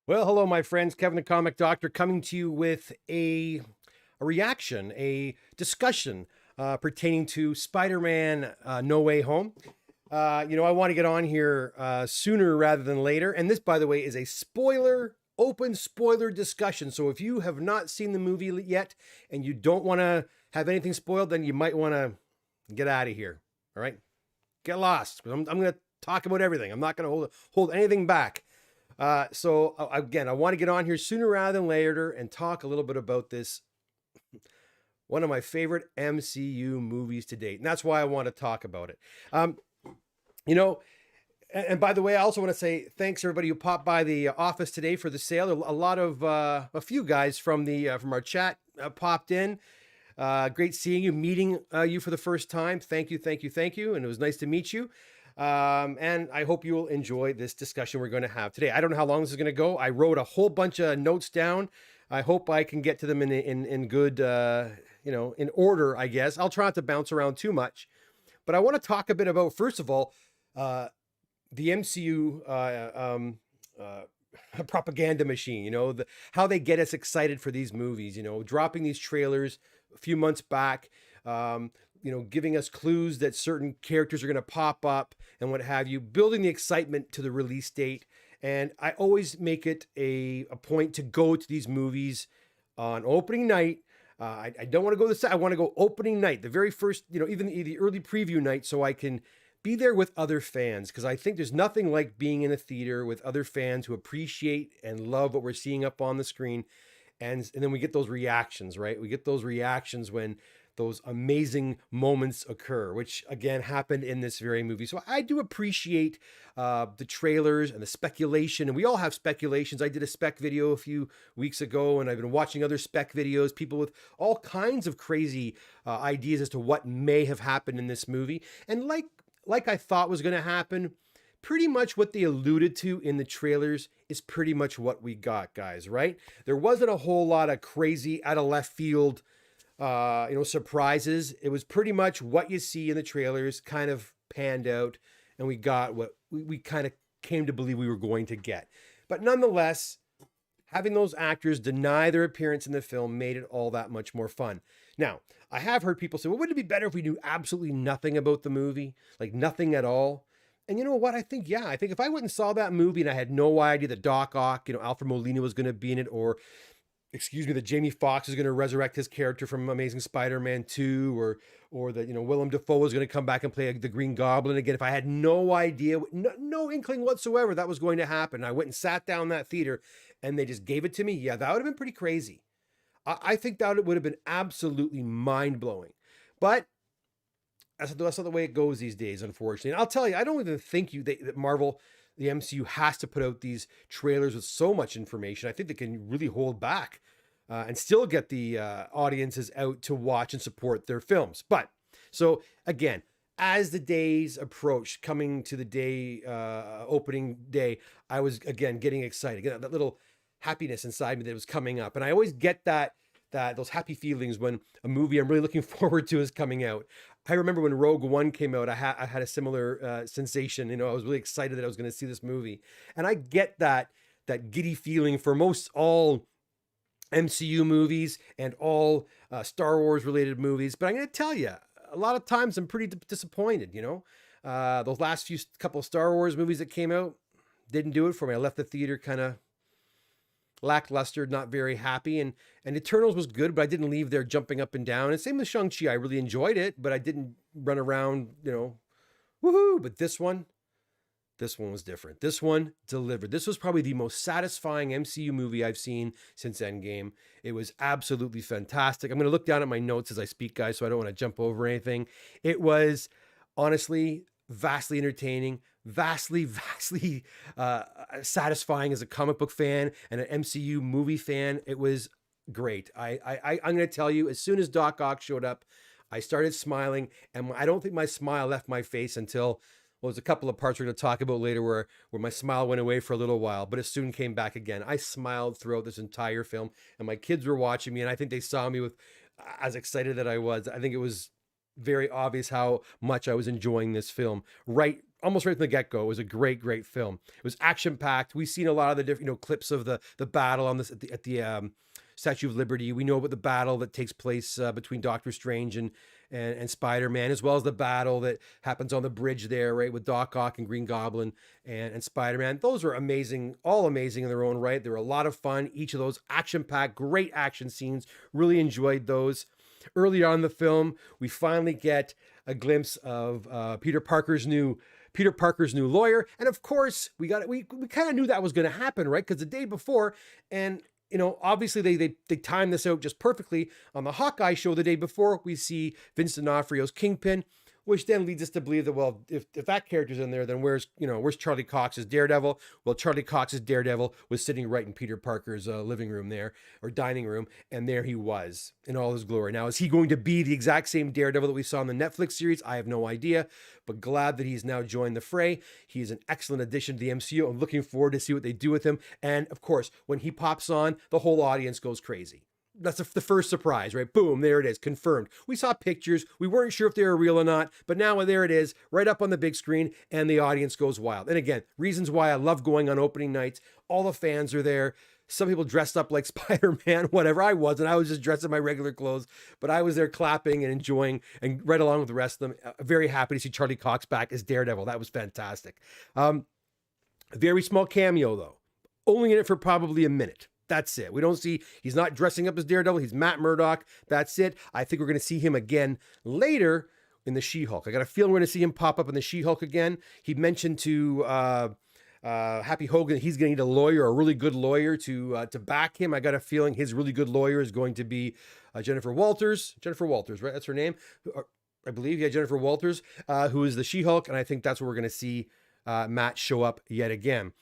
Well, hello, my friends. Kevin the Comic Doctor coming to you with a reaction, a discussion pertaining to Spider-Man No Way Home. I want to get on here sooner rather than later. And this, by the way, is a open spoiler discussion. So if you have not seen the movie yet and you don't want to have anything spoiled, then you might want to get out of here. All right? Get lost. I'm going to talk about everything. I'm not going to hold anything back. Again, I want to get on here sooner rather than later and talk a little bit about this, one of my favorite MCU movies to date. And that's why I want to talk about it. You know, and by the way, I also want to say thanks to everybody who popped by the office today for the sale. A few guys from our chat popped in. Great seeing you, meeting you for the first time. Thank you. And it was nice to meet you. And I hope you will enjoy this discussion we're going to have today. I don't know how long this is going to go. I wrote a whole bunch of notes down. I hope I can get to them in good, in order, I guess. I'll try not to bounce around too much. But I want to talk a bit about, first of all, the MCU propaganda machine, how they get us excited for these movies, dropping these trailers a few months back, giving us clues that certain characters are going to pop up and what have you, building the excitement to the release date. And I always make it a point to go to these movies on opening night. I don't want to go I want to go opening night, the very first, even the early preview night, so I can be there with other fans, because I think there's nothing like being in a theater with other fans who appreciate and love what we're seeing up on the screen. And then we get those reactions, right? We get those reactions when those amazing moments occur, which again happened in this very movie. So I do appreciate the trailers and the speculation, and we all have speculations. I did a spec video a few weeks ago, and I've been watching other spec videos, people with all kinds of crazy ideas as to what may have happened in this movie. And like I thought was going to happen, pretty much what they alluded to in the trailers is pretty much what we got, guys, right? There wasn't a whole lot of crazy out of left field surprises. It was pretty much what you see in the trailers kind of panned out, and we got what we kind of came to believe we were going to get. But nonetheless, having those actors deny their appearance in the film made it all that much more fun. Now, I have heard people say, well, wouldn't it be better if we knew absolutely nothing about the movie? Like nothing at all? And you know what? I think if I went and saw that movie and I had no idea that Doc Ock, Alfred Molina was going to be in it, or that Jamie Foxx is going to resurrect his character from Amazing Spider-Man 2, or that, Willem Dafoe is going to come back and play the Green Goblin again. If I had no idea, no inkling whatsoever that was going to happen, I went and sat down in that theater and they just gave it to me, that would have been pretty crazy. I think that would have been absolutely mind-blowing. But that's not the way it goes these days, unfortunately. And I'll tell you, I don't even think that Marvel, the MCU, has to put out these trailers with so much information. I think they can really hold back and still get the audiences out to watch and support their films. But so again, as the days approached, coming to the day, opening day, I was again getting excited, that little happiness inside me that was coming up. And I always get those happy feelings when a movie I'm really looking forward to is coming out. I remember when Rogue One came out, I had a similar sensation. I was really excited that I was going to see this movie. And I get that giddy feeling for most all MCU movies and all Star Wars related movies. But I'm going to tell you, a lot of times I'm pretty disappointed, those last couple of Star Wars movies that came out didn't do it for me. I left the theater kind of lackluster, not very happy, and Eternals was good, but I didn't leave there jumping up and down. And same with Shang-Chi, I really enjoyed it, but I didn't run around, woohoo. But this one was different. This one delivered. This was probably the most satisfying MCU movie I've seen since Endgame. It was absolutely fantastic. I'm going to look down at my notes as I speak, guys, so I don't want to jump over anything. It was honestly vastly entertaining, vastly satisfying as a comic book fan and an MCU movie fan. It was great. I'm going to tell you, as soon as Doc Ock showed up, I started smiling, and I don't think my smile left my face until, well, there's a couple of parts we're going to talk about later where my smile went away for a little while, but it soon came back again. I smiled throughout this entire film, and my kids were watching me, and I think they saw me with as excited that I was. I think it was very obvious how much I was enjoying this film right almost right from the get-go. It was a great, great film. It was action-packed. We've seen a lot of the different, clips of the battle on this at the Statue of Liberty. We know about the battle that takes place between Doctor Strange and Spider-Man, as well as the battle that happens on the bridge there, right, with Doc Ock and Green Goblin and Spider-Man. Those were amazing, all amazing in their own right. They were a lot of fun. Each of those action-packed, great action scenes. Really enjoyed those. Early on in the film, we finally get a glimpse of Peter Parker's new lawyer, and of course, we kind of knew that was going to happen, right? Because the day before, and obviously they timed this out just perfectly. On the Hawkeye show the day before, we see Vincent D'Onofrio's Kingpin, which then leads us to believe that, well, if that character's in there, then where's Charlie Cox's Daredevil? Well, Charlie Cox's Daredevil was sitting right in Peter Parker's living room there, or dining room, and there he was in all his glory. Now, is he going to be the exact same Daredevil that we saw in the Netflix series? I have no idea, but glad that he's now joined the fray. He is an excellent addition to the MCU. I'm looking forward to see what they do with him. And of course, when he pops on, the whole audience goes crazy. That's the first surprise, right? Boom, there it is, confirmed. We saw pictures. We weren't sure if they were real or not, but now there it is, right up on the big screen, and the audience goes wild. And again, reasons why I love going on opening nights. All the fans are there. Some people dressed up like Spider-Man, whatever. I wasn't. I was just dressed in my regular clothes, but I was there clapping and enjoying, and right along with the rest of them. Very happy to see Charlie Cox back as Daredevil. That was fantastic. A very small cameo, though. Only in it for probably a minute. That's it. We don't see, he's not dressing up as Daredevil. He's Matt Murdock. That's it. I think we're going to see him again later in the She-Hulk. I got a feeling we're going to see him pop up in the She-Hulk again. He mentioned to Happy Hogan that he's going to need a lawyer, a really good lawyer to back him. I got a feeling his really good lawyer is going to be Jennifer Walters. Jennifer Walters, right? That's her name. I believe. Yeah, Jennifer Walters, who is the She-Hulk. And I think that's where we're going to see Matt show up yet again.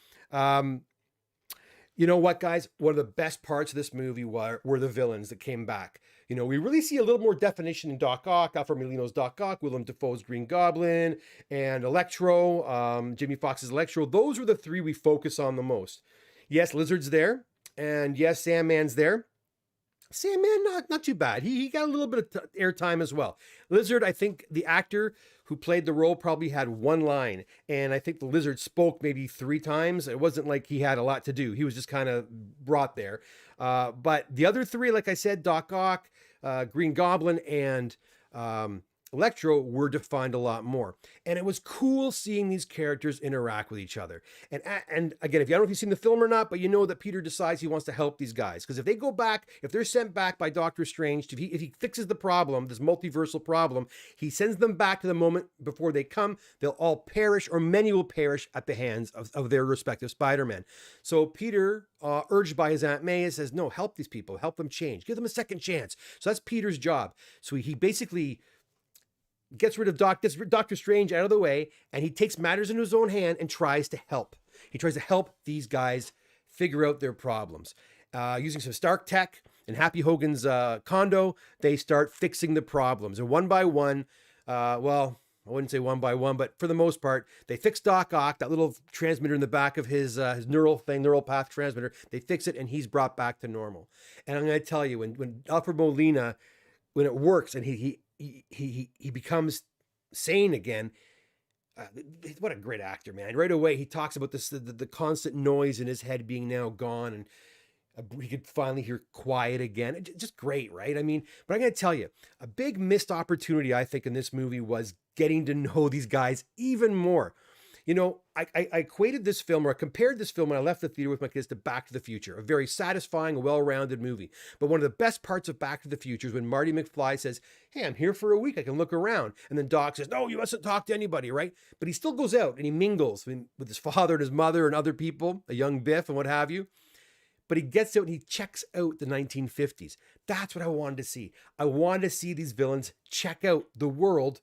You know what, guys? One of the best parts of this movie were the villains that came back. We really see a little more definition in Doc Ock, Alfred Molina's Doc Ock, Willem Dafoe's Green Goblin, and Electro, Jimmy Fox's Electro. Those were the three we focus on the most. Yes, Lizard's there, and yes, Sandman's there. Sandman, not too bad. He got a little bit of airtime as well. Lizard, I think the actor who played the role probably had one line, and I think the Lizard spoke maybe 3 times. It wasn't like he had a lot to do. He was just kind of brought there. But the other 3, like I said, Doc Ock, Green Goblin, and Electro were defined a lot more. And it was cool seeing these characters interact with each other. And again, I don't know if you've seen the film or not, but you know that Peter decides he wants to help these guys. Because if they go back, if they're sent back by Doctor Strange, if he fixes the problem, this multiversal problem, he sends them back to the moment before they come, they'll all perish, or many will perish at the hands of their respective Spider-Man. So Peter, urged by his Aunt May, says, no, help these people, help them change, give them a second chance. So that's Peter's job. So he basically gets rid of Doctor Strange out of the way, and he takes matters into his own hand and tries to help. He tries to help these guys figure out their problems. Using some Stark tech and Happy Hogan's condo, they start fixing the problems. And one by one, well, I wouldn't say one by one, but for the most part, they fix Doc Ock, that little transmitter in the back of his neural path transmitter. They fix it, and he's brought back to normal. And I'm going to tell you, when Alfred Molina, when it works, and he becomes sane again. What a great actor, man. Right away, he talks about this, the constant noise in his head being now gone, and he could finally hear quiet again. Just great, right? I mean, but I'm going to tell you, a big missed opportunity, I think, in this movie was getting to know these guys even more. I equated this film, or I compared this film when I left the theater with my kids, to Back to the Future, a very satisfying, well-rounded movie. But one of the best parts of Back to the Future is when Marty McFly says, hey, I'm here for a week, I can look around. And then Doc says, no, you mustn't talk to anybody, right? But he still goes out and he mingles with his father and his mother and other people, a young Biff and what have you. But he gets out and he checks out the 1950s. That's what I wanted to see. I wanted to see these villains check out the world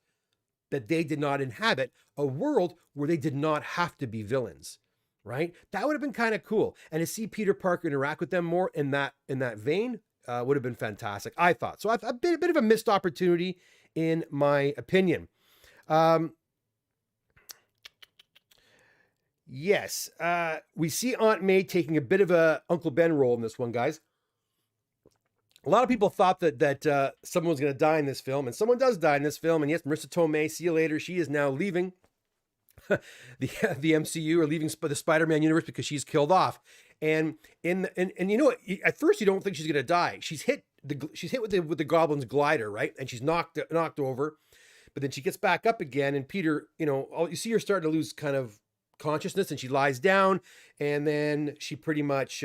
that they did not inhabit, a world where they did not have to be villains, right? That would have been kind of cool. And to see Peter Parker interact with them more in that vein would have been fantastic, I thought. So a bit of a missed opportunity, in my opinion. Yes, we see Aunt May taking a bit of a Uncle Ben role in this one, guys. A lot of people thought that someone was going to die in this film, and someone does die in this film. And yes, Marissa Tomei, see you later. She is now leaving the MCU or leaving the Spider-Man universe because she's killed off. And and you know what? At first you don't think she's gonna die. She's hit with the Goblin's glider, right? And she's knocked over. But then she gets back up again, and Peter, you see her starting to lose kind of consciousness, and she lies down, and then she pretty much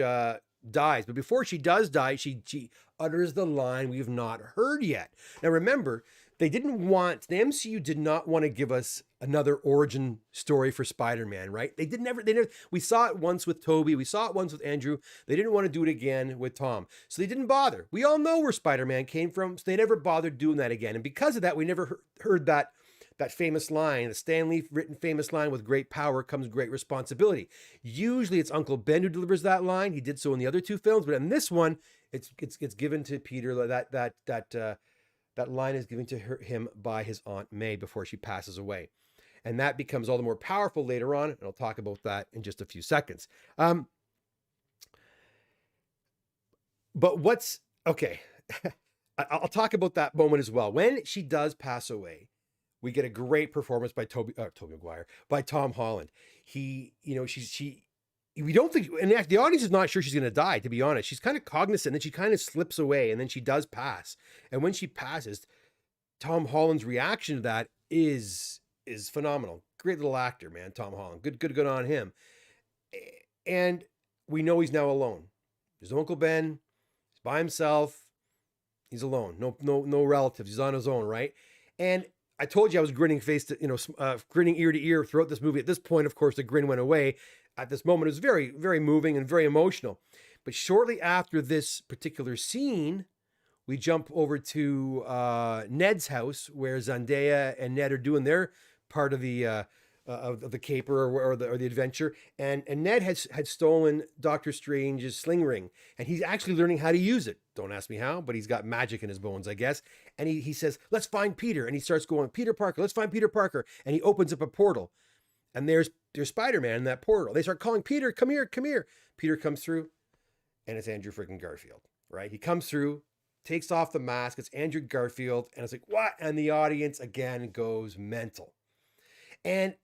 dies. But before she does die, she utters the line we've not heard yet. Now remember, the MCU did not want to give us another origin story for Spider-Man, right? They never, we saw it once with Tobey, we saw it once with Andrew. They didn't want to do it again with Tom. So they didn't bother. We all know where Spider-Man came from, so they never bothered doing that again. And because of that, we never heard that famous line, the Stan Lee written famous line, with great power comes great responsibility. Usually it's Uncle Ben who delivers that line. He did so in the other two films, but in this one, it's given to Peter. That line is given to him by his Aunt May before she passes away. And that becomes all the more powerful later on, and I'll talk about that in just a few seconds. But okay, I'll talk about that moment as well. When she does pass away, we get a great performance by Tobey Maguire, by Tom Holland. We don't think, and the audience is not sure she's going to die, to be honest. She's kind of cognizant, and then she kind of slips away, and then she does pass. And when she passes, Tom Holland's reaction to that is phenomenal. Great little actor, man, Tom Holland. Good on him. And we know he's now alone. There's no Uncle Ben. He's by himself. He's alone. No relatives. He's on his own, right? And I told you I was grinning grinning ear to ear throughout this movie. At this point, of course, the grin went away. At this moment, it was very, very moving and very emotional. But shortly after this particular scene, we jump over to Ned's house, where Zendaya and Ned are doing their part of the caper or the adventure. And Ned had stolen Doctor Strange's sling ring, and he's actually learning how to use it. Don't ask me how, but he's got magic in his bones, I guess. And he says, "Let's find Peter." And he starts going, "Peter Parker, let's find Peter Parker." And he opens up a portal. And there's Spider-Man in that portal. They start calling, "Peter, come here, come here." Peter comes through, and it's Andrew freaking Garfield, right? He comes through, takes off the mask. It's Andrew Garfield. And it's like, what? And the audience again goes mental. And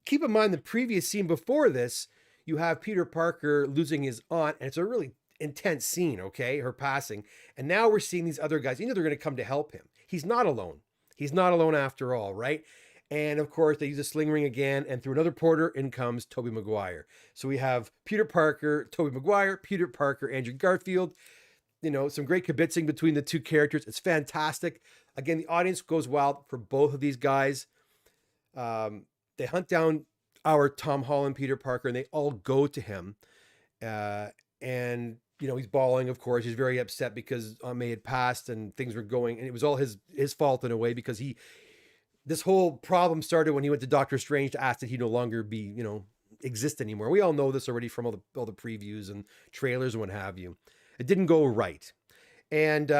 keep in mind the previous scene before this, you have Peter Parker losing his aunt, and it's a really intense scene, okay? Her passing. And now we're seeing these other guys. They're going to come to help him. He's not alone. He's not alone after all, right? And of course, they use a sling ring again, and through another portal, in comes Tobey Maguire. So we have Peter Parker, Tobey Maguire, Peter Parker, Andrew Garfield. Some great kibitzing between the two characters. It's fantastic. Again, the audience goes wild for both of these guys. They hunt down our Tom Holland, Peter Parker, and they all go to him. And he's bawling, of course. He's very upset because Aunt May had passed and things were going, and it was all his fault in a way, because this whole problem started when he went to Doctor Strange to ask that he no longer be, exist anymore. We all know this already from all the previews and trailers and what have you. It didn't go right. And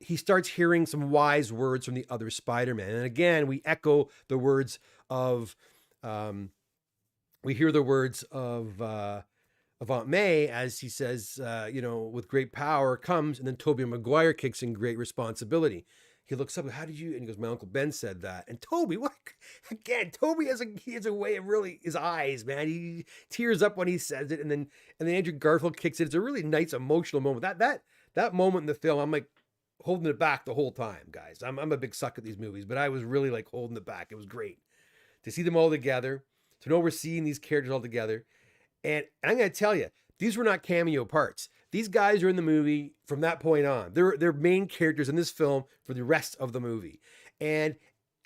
he starts hearing some wise words from the other Spider-Man. And again, we echo the words of, we hear the words of Aunt May as he says, with great power comes, and then Tobey Maguire kicks in great responsibility. He looks up, "How did you?" And he goes, "My Uncle Ben said that." And Tobey, what? Again, Tobey has a way of really, his eyes, man. He tears up when he says it, and then Andrew Garfield kicks it. It's a really nice emotional moment. That moment in the film, I'm like holding it back the whole time, guys. I'm a big sucker at these movies, but I was really like holding it back. It was great to see them all together, to know we're seeing these characters all together. And I'm going to tell you, these were not cameo parts. These guys are in the movie from that point on. They're main characters in this film for the rest of the movie. And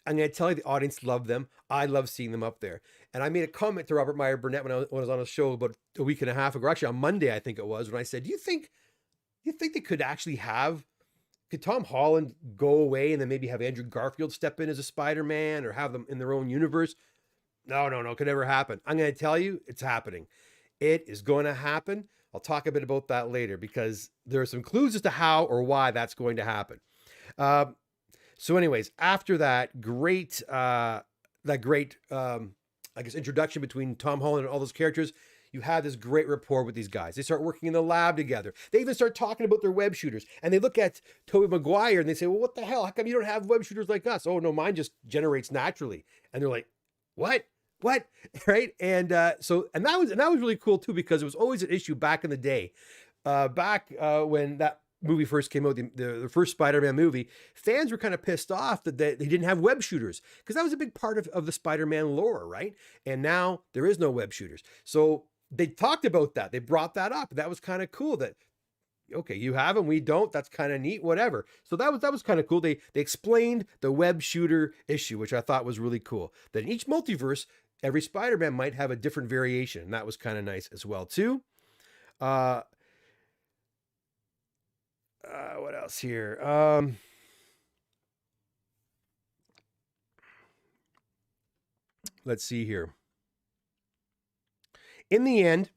I'm going to tell you, the audience loved them. I love seeing them up there. And I made a comment to Robert Meyer Burnett when I was on a show about a week and a half ago, actually on Monday, I think it was, when I said, do you think they could actually could Tom Holland go away and then maybe have Andrew Garfield step in as a Spider-Man, or have them in their own universe? No, could never happen. I'm going to tell you, it's happening. It is going to happen. I'll talk a bit about that later, because there are some clues as to how or why that's going to happen. So anyways, after that great, introduction between Tom Holland and all those characters, you have this great rapport with these guys. They start working in the lab together. They even start talking about their web shooters. And they look at Tobey Maguire and they say, "Well, what the hell? How come you don't have web shooters like us?" "Oh, no, mine just generates naturally." And they're like, "What?" what? Right? And that was really cool too, because it was always an issue back in the day. When that movie first came out, the first Spider-Man movie, fans were kind of pissed off that they didn't have web shooters, because that was a big part of the Spider-Man lore, right? And now there is no web shooters. So they talked about that. They brought that up. That was kind of cool that, okay, you have them, we don't. That's kind of neat, whatever. So that was kind of cool. They explained the web shooter issue, which I thought was really cool. That in each multiverse, every Spider-Man might have a different variation. And that was kind of nice as well, too. What else here? Let's see here. In the end,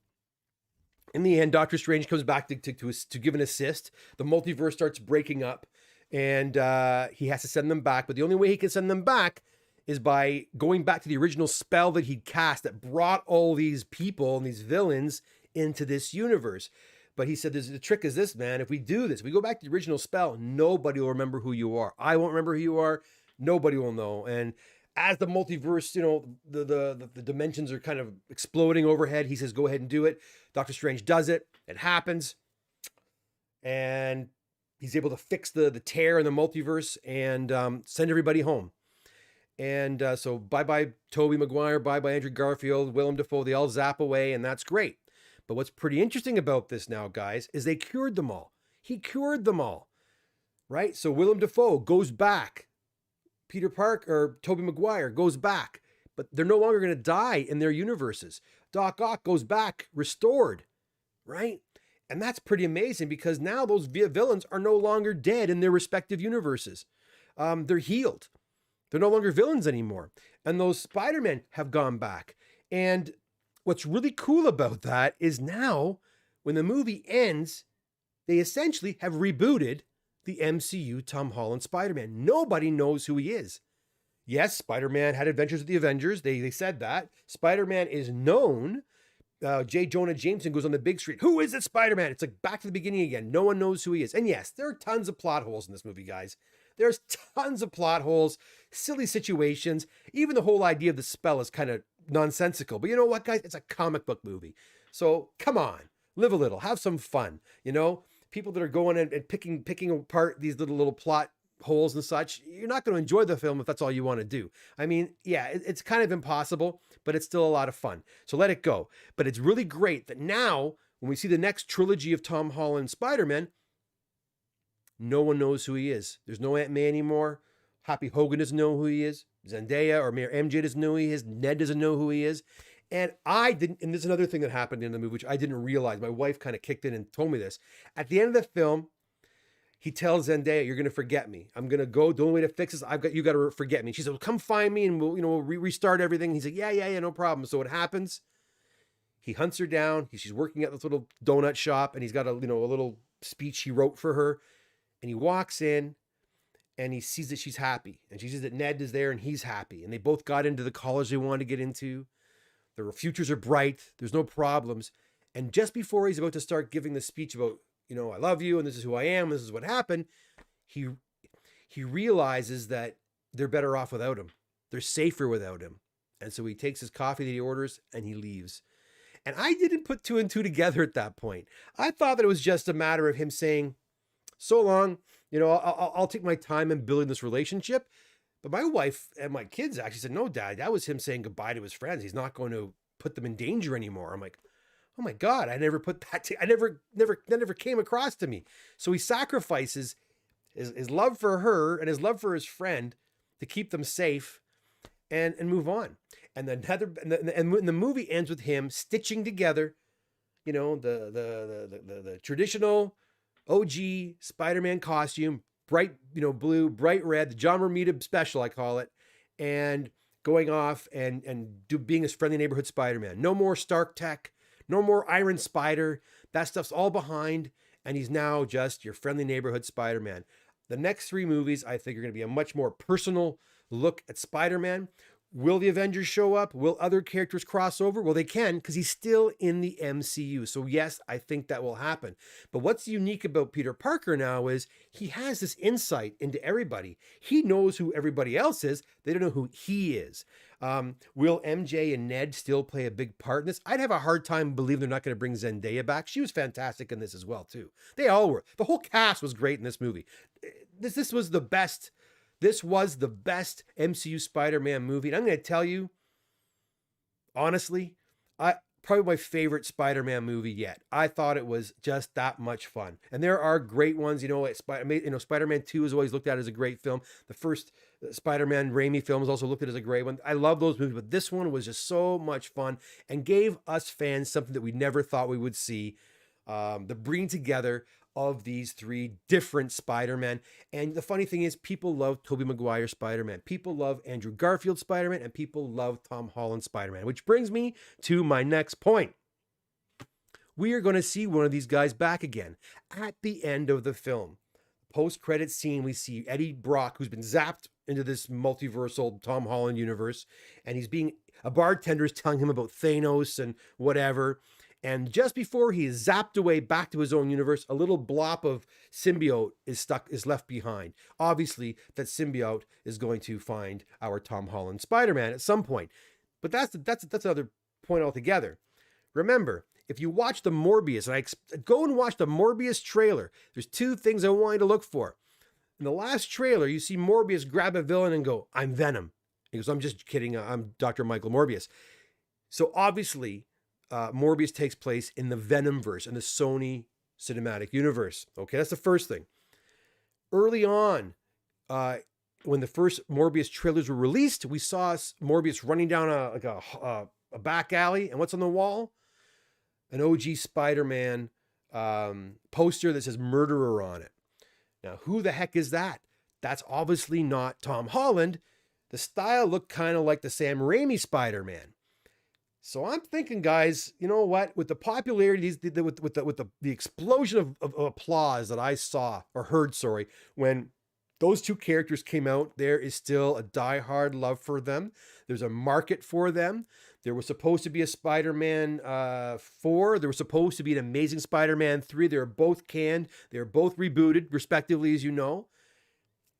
Doctor Strange comes back to give an assist. The multiverse starts breaking up, and he has to send them back. But the only way he can send them back is by going back to the original spell that he'd cast that brought all these people and these villains into this universe. But he said, the trick is this, man. If we do this, if we go back to the original spell, nobody will remember who you are. I won't remember who you are. Nobody will know. And as the multiverse, the dimensions are kind of exploding overhead, he says, go ahead and do it. Doctor Strange does it. It happens. And he's able to fix the tear in the multiverse and send everybody home. And so bye-bye Tobey Maguire, bye-bye Andrew Garfield, Willem Dafoe, they all zap away, and that's great. But what's pretty interesting about this now, guys, is they cured them all. He cured them all, right? So Willem Dafoe goes back. Peter Parker, or Tobey Maguire goes back, but they're no longer going to die in their universes. Doc Ock goes back, restored, right? And that's pretty amazing, because now those villains are no longer dead in their respective universes. They're healed. They're no longer villains anymore. And those Spider-Men have gone back. And what's really cool about that is now, when the movie ends, they essentially have rebooted the MCU Tom Holland Spider-Man. Nobody knows who he is. Yes, Spider-Man had adventures with the Avengers. They said that. Spider-Man is known. J. Jonah Jameson goes on the big street. Who is it, Spider-Man? It's like back to the beginning again. No one knows who he is. And yes, there are tons of plot holes in this movie, guys. There's tons of plot holes, silly situations. Even the whole idea of the spell is kind of nonsensical. But you know what, guys? It's a comic book movie. So come on, live a little, have some fun. People that are going and picking apart these little plot holes and such, you're not going to enjoy the film if that's all you want to do. I mean, yeah, it's kind of impossible, but it's still a lot of fun. So let it go. But it's really great that now, when we see the next trilogy of Tom Holland Spider-Man, no one knows who he is. There's no Aunt May anymore. Happy Hogan doesn't know who he is. Zendaya or Mayor MJ doesn't know who he is. Ned doesn't know who he is. And I didn't, and there's another thing that happened in the movie, which I didn't realize. My wife kind of kicked in and told me this. At the end of the film, he tells Zendaya, you're going to forget me. I'm going to go. The only way to fix this, you got to forget me. She said, well, come find me and we'll restart everything. He's like, yeah, no problem. So what happens? He hunts her down. She's working at this little donut shop, and he's got a little speech he wrote for her. And he walks in and he sees that she's happy, and she sees that Ned is there and he's happy. And they both got into the college they wanted to get into. Their futures are bright. There's no problems. And just before he's about to start giving the speech about, I love you, and this is who I am, this is what happened, he realizes that they're better off without him. They're safer without him. And so he takes his coffee that he orders and he leaves. And I didn't put two and two together at that point. I thought that it was just a matter of him saying, so long, I'll take my time in building this relationship. But my wife and my kids actually said, no, Dad, that was him saying goodbye to his friends. He's not going to put them in danger anymore. I'm like, oh my God, I never put that, that never came across to me. So he sacrifices his love for her and his love for his friend to keep them safe and move on. And then the movie ends with him stitching together, the traditional OG Spider-Man costume, bright, blue, bright red, the John Romita special, I call it, and going off and being his friendly neighborhood Spider-Man. No more Stark Tech, no more Iron Spider. That stuff's all behind, and he's now just your friendly neighborhood Spider-Man. The next three movies, I think, are going to be a much more personal look at Spider-Man. Will the Avengers show up? Will other characters cross over? Well, they can, because he's still in the MCU. So yes, I think that will happen. But what's unique about Peter Parker now is he has this insight into everybody. He knows who everybody else is. They don't know who he is. Will MJ and Ned still play a big part in this? I'd have a hard time believing they're not going to bring Zendaya back. She was fantastic in this as well, too. They all were. The whole cast was great in this movie. This was the best. This was the best MCU Spider-Man movie. And I'm going to tell you, honestly, probably my favorite Spider-Man movie yet. I thought it was just that much fun. And there are great ones, Spider-Man 2 is always looked at as a great film. The first Spider-Man Raimi film is also looked at as a great one. I love those movies, but this one was just so much fun and gave us fans something that we never thought we would see. The bringing together of these three different Spider-Men. And the funny thing is, people love Tobey Maguire Spider-Man. People love Andrew Garfield Spider-Man, and people love Tom Holland Spider-Man, which brings me to my next point. We are going to see one of these guys back again at the end of the film. Post-credit scene, we see Eddie Brock, who's been zapped into this multiversal Tom Holland universe, and a bartender is telling him about Thanos and whatever. And just before he is zapped away back to his own universe, a little blop of symbiote is left behind. Obviously, that symbiote is going to find our Tom Holland Spider-Man at some point. But that's another point altogether. Remember, if you watch the Morbius, and go and watch the Morbius trailer, there's two things I want you to look for. In the last trailer, you see Morbius grab a villain and go, "I'm Venom." He goes, "I'm just kidding. I'm Dr. Michael Morbius." So obviously, Morbius takes place in the Venomverse, in the Sony cinematic universe. Okay, that's the first thing. Early on, when the first Morbius trailers were released, we saw Morbius running down a back alley, and what's on the wall? An OG Spider-Man poster that says "Murderer" on it. Now, who the heck is that? That's obviously not Tom Holland. The style looked kind of like the Sam Raimi Spider-Man. So I'm thinking, guys, you know what? With the popularity, with the explosion of applause that I saw or heard, when those two characters came out, there is still a diehard love for them. There's a market for them. There was supposed to be a Spider-Man 4. There was supposed to be an Amazing Spider-Man 3. They were both canned. They were both rebooted, respectively, as you know.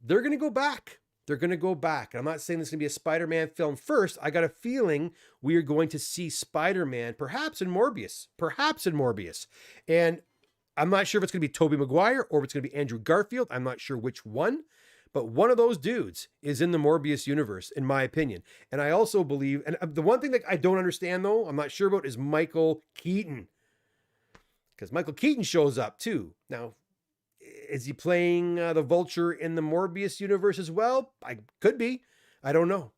They're going to go back. They're going to go back. And I'm not saying this is going to be a Spider-Man film first. I got a feeling we are going to see Spider-Man, perhaps in Morbius. And I'm not sure if it's going to be Tobey Maguire or if it's going to be Andrew Garfield. I'm not sure which one. But one of those dudes is in the Morbius universe, in my opinion. And I also believe, and the one thing that I don't understand, though, I'm not sure about, is Michael Keaton. Because Michael Keaton shows up, too. Now, is he playing the Vulture in the Morbius universe as well? I could be. I don't know.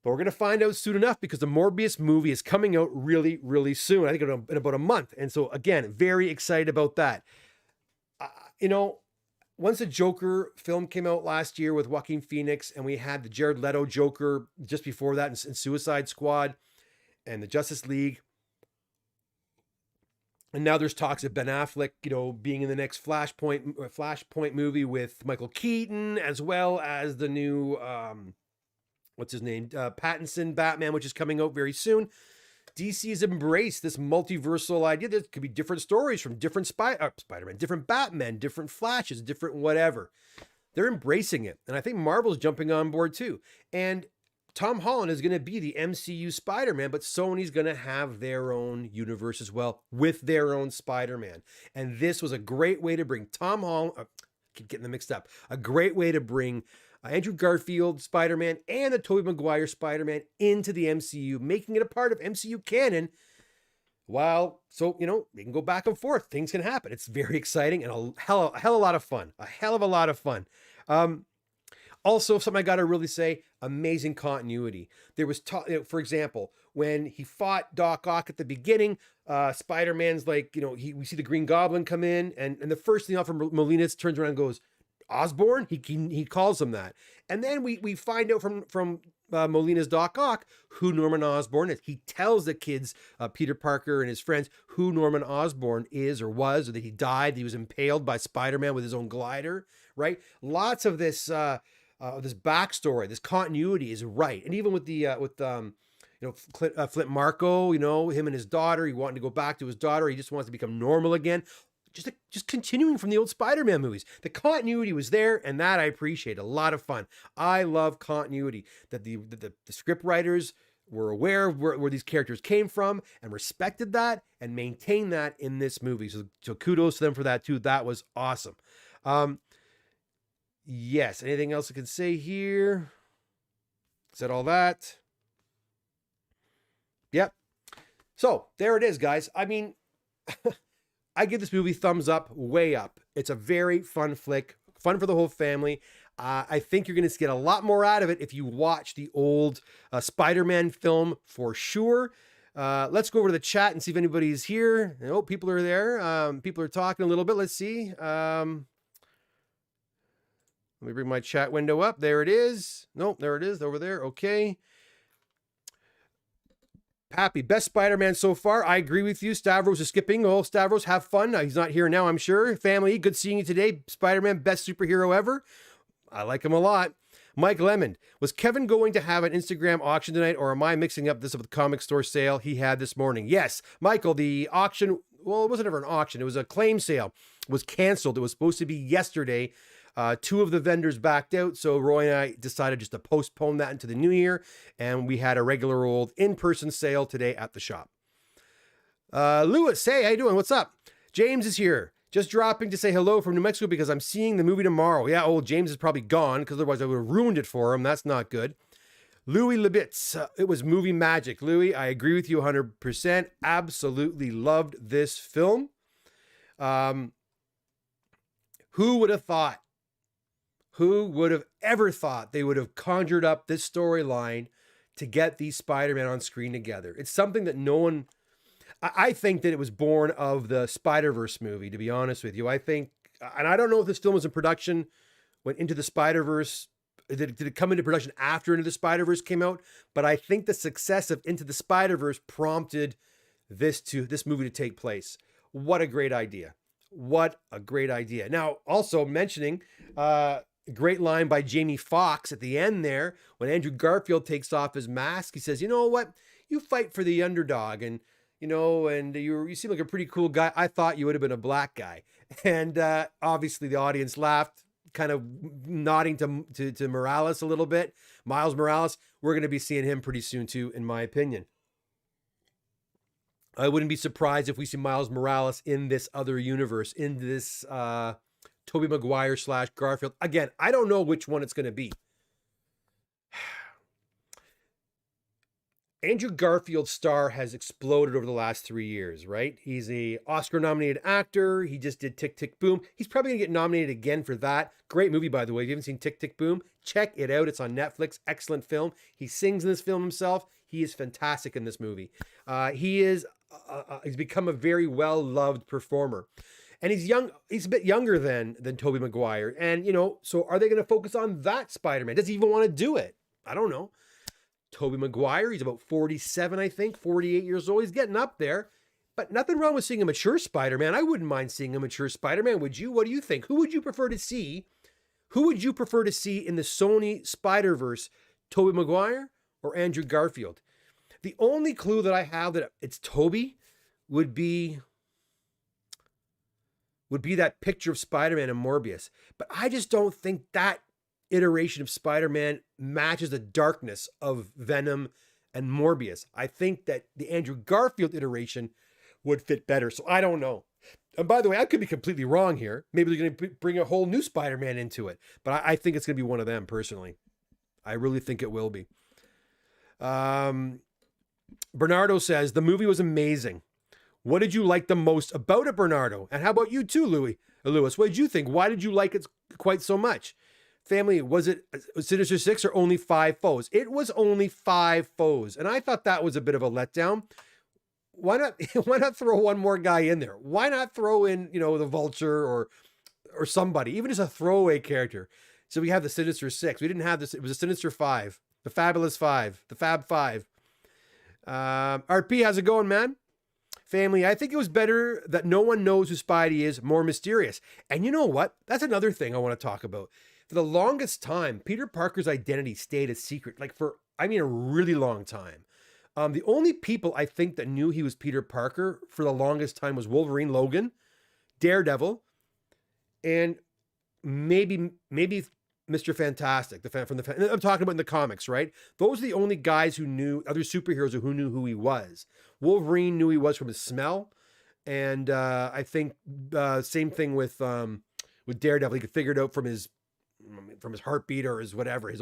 But we're going to find out soon enough, because the Morbius movie is coming out really, really soon. I think in about a month. And so, again, very excited about that. Once the Joker film came out last year with Joaquin Phoenix, and we had the Jared Leto Joker just before that in Suicide Squad and the Justice League. And now there's talks of Ben Affleck, being in the next Flashpoint movie with Michael Keaton, as well as the new, Pattinson Batman, which is coming out very soon. DC has embraced this multiversal idea. There could be different stories from different Spider-Man, different Batman, different Flashes, different whatever. They're embracing it. And I think Marvel's jumping on board too. And Tom Holland is going to be the MCU Spider-Man, but Sony's going to have their own universe as well with their own Spider-Man. And this was a great way to bring Tom Holland, keep getting them mixed up, a great way to bring Andrew Garfield Spider-Man and the Tobey Maguire Spider-Man into the MCU, making it a part of MCU canon. They can go back and forth. Things can happen. It's very exciting and a hell of a lot of fun. A hell of a lot of fun. Also, something I got to really say, amazing continuity. There was, for example, when he fought Doc Ock at the beginning, Spider-Man's like, we see the Green Goblin come in, and the first thing Alfred Molina turns around and goes, Osborn? He calls him that. And then we find out from Molina's Doc Ock who Norman Osborn is. He tells the kids, Peter Parker and his friends, who Norman Osborn is or was, or that he died. He was impaled by Spider-Man with his own glider, right? Lots of this backstory, this continuity is right. And even with Flint Marko, him and his daughter, he wanted to go back to his daughter. He just wants to become normal again. just continuing from the old Spider-Man movies. The continuity was there, and that I appreciate. A lot of fun. I love continuity. That the script writers were aware of where these characters came from and respected that and maintained that in this movie. So kudos to them for that too. That was awesome. Yes. Anything else I can say here? Said all that. Yep. So there it is, guys. I mean, I give this movie thumbs up, way up. It's a very fun flick, fun for the whole family. I think you're going to get a lot more out of it if you watch the old Spider-Man film for sure. Let's go over to the chat and see if anybody's here. Oh, people are there. People are talking a little bit. Let's see. Let me bring my chat window up. There it is. Nope, there it is over there. Okay. Pappy, best Spider-Man so far. I agree with you. Stavros is skipping. Oh, Stavros, have fun. He's not here now, I'm sure. Family, good seeing you today. Spider-Man, best superhero ever. I like him a lot. Mike Lemon, was Kevin going to have an Instagram auction tonight, or am I mixing up this with the comic store sale he had this morning? Yes, Michael, the auction, well, it wasn't ever an auction. It was a claim sale. It was canceled. It was supposed to be yesterday. Two of the vendors backed out, so Roy and I decided just to postpone that into the new year, and we had a regular old in-person sale today at the shop. Lewis, hey, how you doing? What's up? James is here. Just dropping to say hello from New Mexico because I'm seeing the movie tomorrow. Yeah, old James is probably gone because otherwise I would have ruined it for him. That's not good. Louis Lebitz, it was movie magic. Louis, I agree with you 100%. Absolutely loved this film. Who would have thought? Who would have ever thought they would have conjured up this storyline to get these Spider-Man on screen together? It's something that no one... I think that it was born of the Spider-Verse movie, to be honest with you. I think, and I don't know if this film was in production when Into the Spider-Verse, did it come into production after Into the Spider-Verse came out? But I think the success of Into the Spider-Verse prompted this movie to take place. What a great idea. What a great idea. Now, also mentioning... great line by Jamie Foxx at the end there when Andrew Garfield takes off his mask. He says, you know what? You fight for the underdog and, and you seem like a pretty cool guy. I thought you would have been a black guy. And obviously the audience laughed, kind of nodding to Morales a little bit. Miles Morales, we're going to be seeing him pretty soon too, in my opinion. I wouldn't be surprised if we see Miles Morales in this other universe, in this... Tobey Maguire / Garfield. Again, I don't know which one it's going to be. Andrew Garfield's star has exploded over the last 3 years, right? He's a Oscar-nominated actor. He just did Tick, Tick, Boom. He's probably going to get nominated again for that. Great movie, by the way. If you haven't seen Tick, Tick, Boom, check it out. It's on Netflix. Excellent film. He sings in this film himself. He is fantastic in this movie. He's become a very well-loved performer. And he's young. He's a bit younger than Tobey Maguire. And, so are they going to focus on that Spider-Man? Does he even want to do it? I don't know. Tobey Maguire, he's about 47, I think, 48 years old. He's getting up there. But nothing wrong with seeing a mature Spider-Man. I wouldn't mind seeing a mature Spider-Man. Would you? What do you think? Who would you prefer to see? Who would you prefer to see in the Sony Spider-Verse? Tobey Maguire or Andrew Garfield? The only clue that I have that it's Tobey would be that picture of Spider-Man and Morbius. But I just don't think that iteration of Spider-Man matches the darkness of Venom and Morbius. I think that the Andrew Garfield iteration would fit better. So I don't know. And by the way, I could be completely wrong here. Maybe they're going to bring a whole new Spider-Man into it. But I think it's going to be one of them, personally. I really think it will be. Bernardo says, the movie was amazing. What did you like the most about it, Bernardo? And how about you too, Lewis? What did you think? Why did you like it quite so much? Family, was it Sinister Six or only 5 foes? It was only 5 foes. And I thought that was a bit of a letdown. Why not throw one more guy in there? Why not throw in, the Vulture or somebody, even as a throwaway character? So we have the Sinister Six. We didn't have this. It was a Sinister Five, the Fabulous Five, the Fab Five. RP, how's it going, man? Family, I think it was better that no one knows who Spidey is, more mysterious. And you know what? That's another thing I want to talk about. For the longest time, Peter Parker's identity stayed a secret, a really long time. The only people I think that knew he was Peter Parker for the longest time was Wolverine Logan, Daredevil, and maybe Mr. Fantastic, I'm talking about in the comics, right? Those are the only guys who knew, other superheroes who knew who he was. Wolverine knew he was from his smell, and I think same thing with Daredevil. He could figure it out from his heartbeat or his whatever,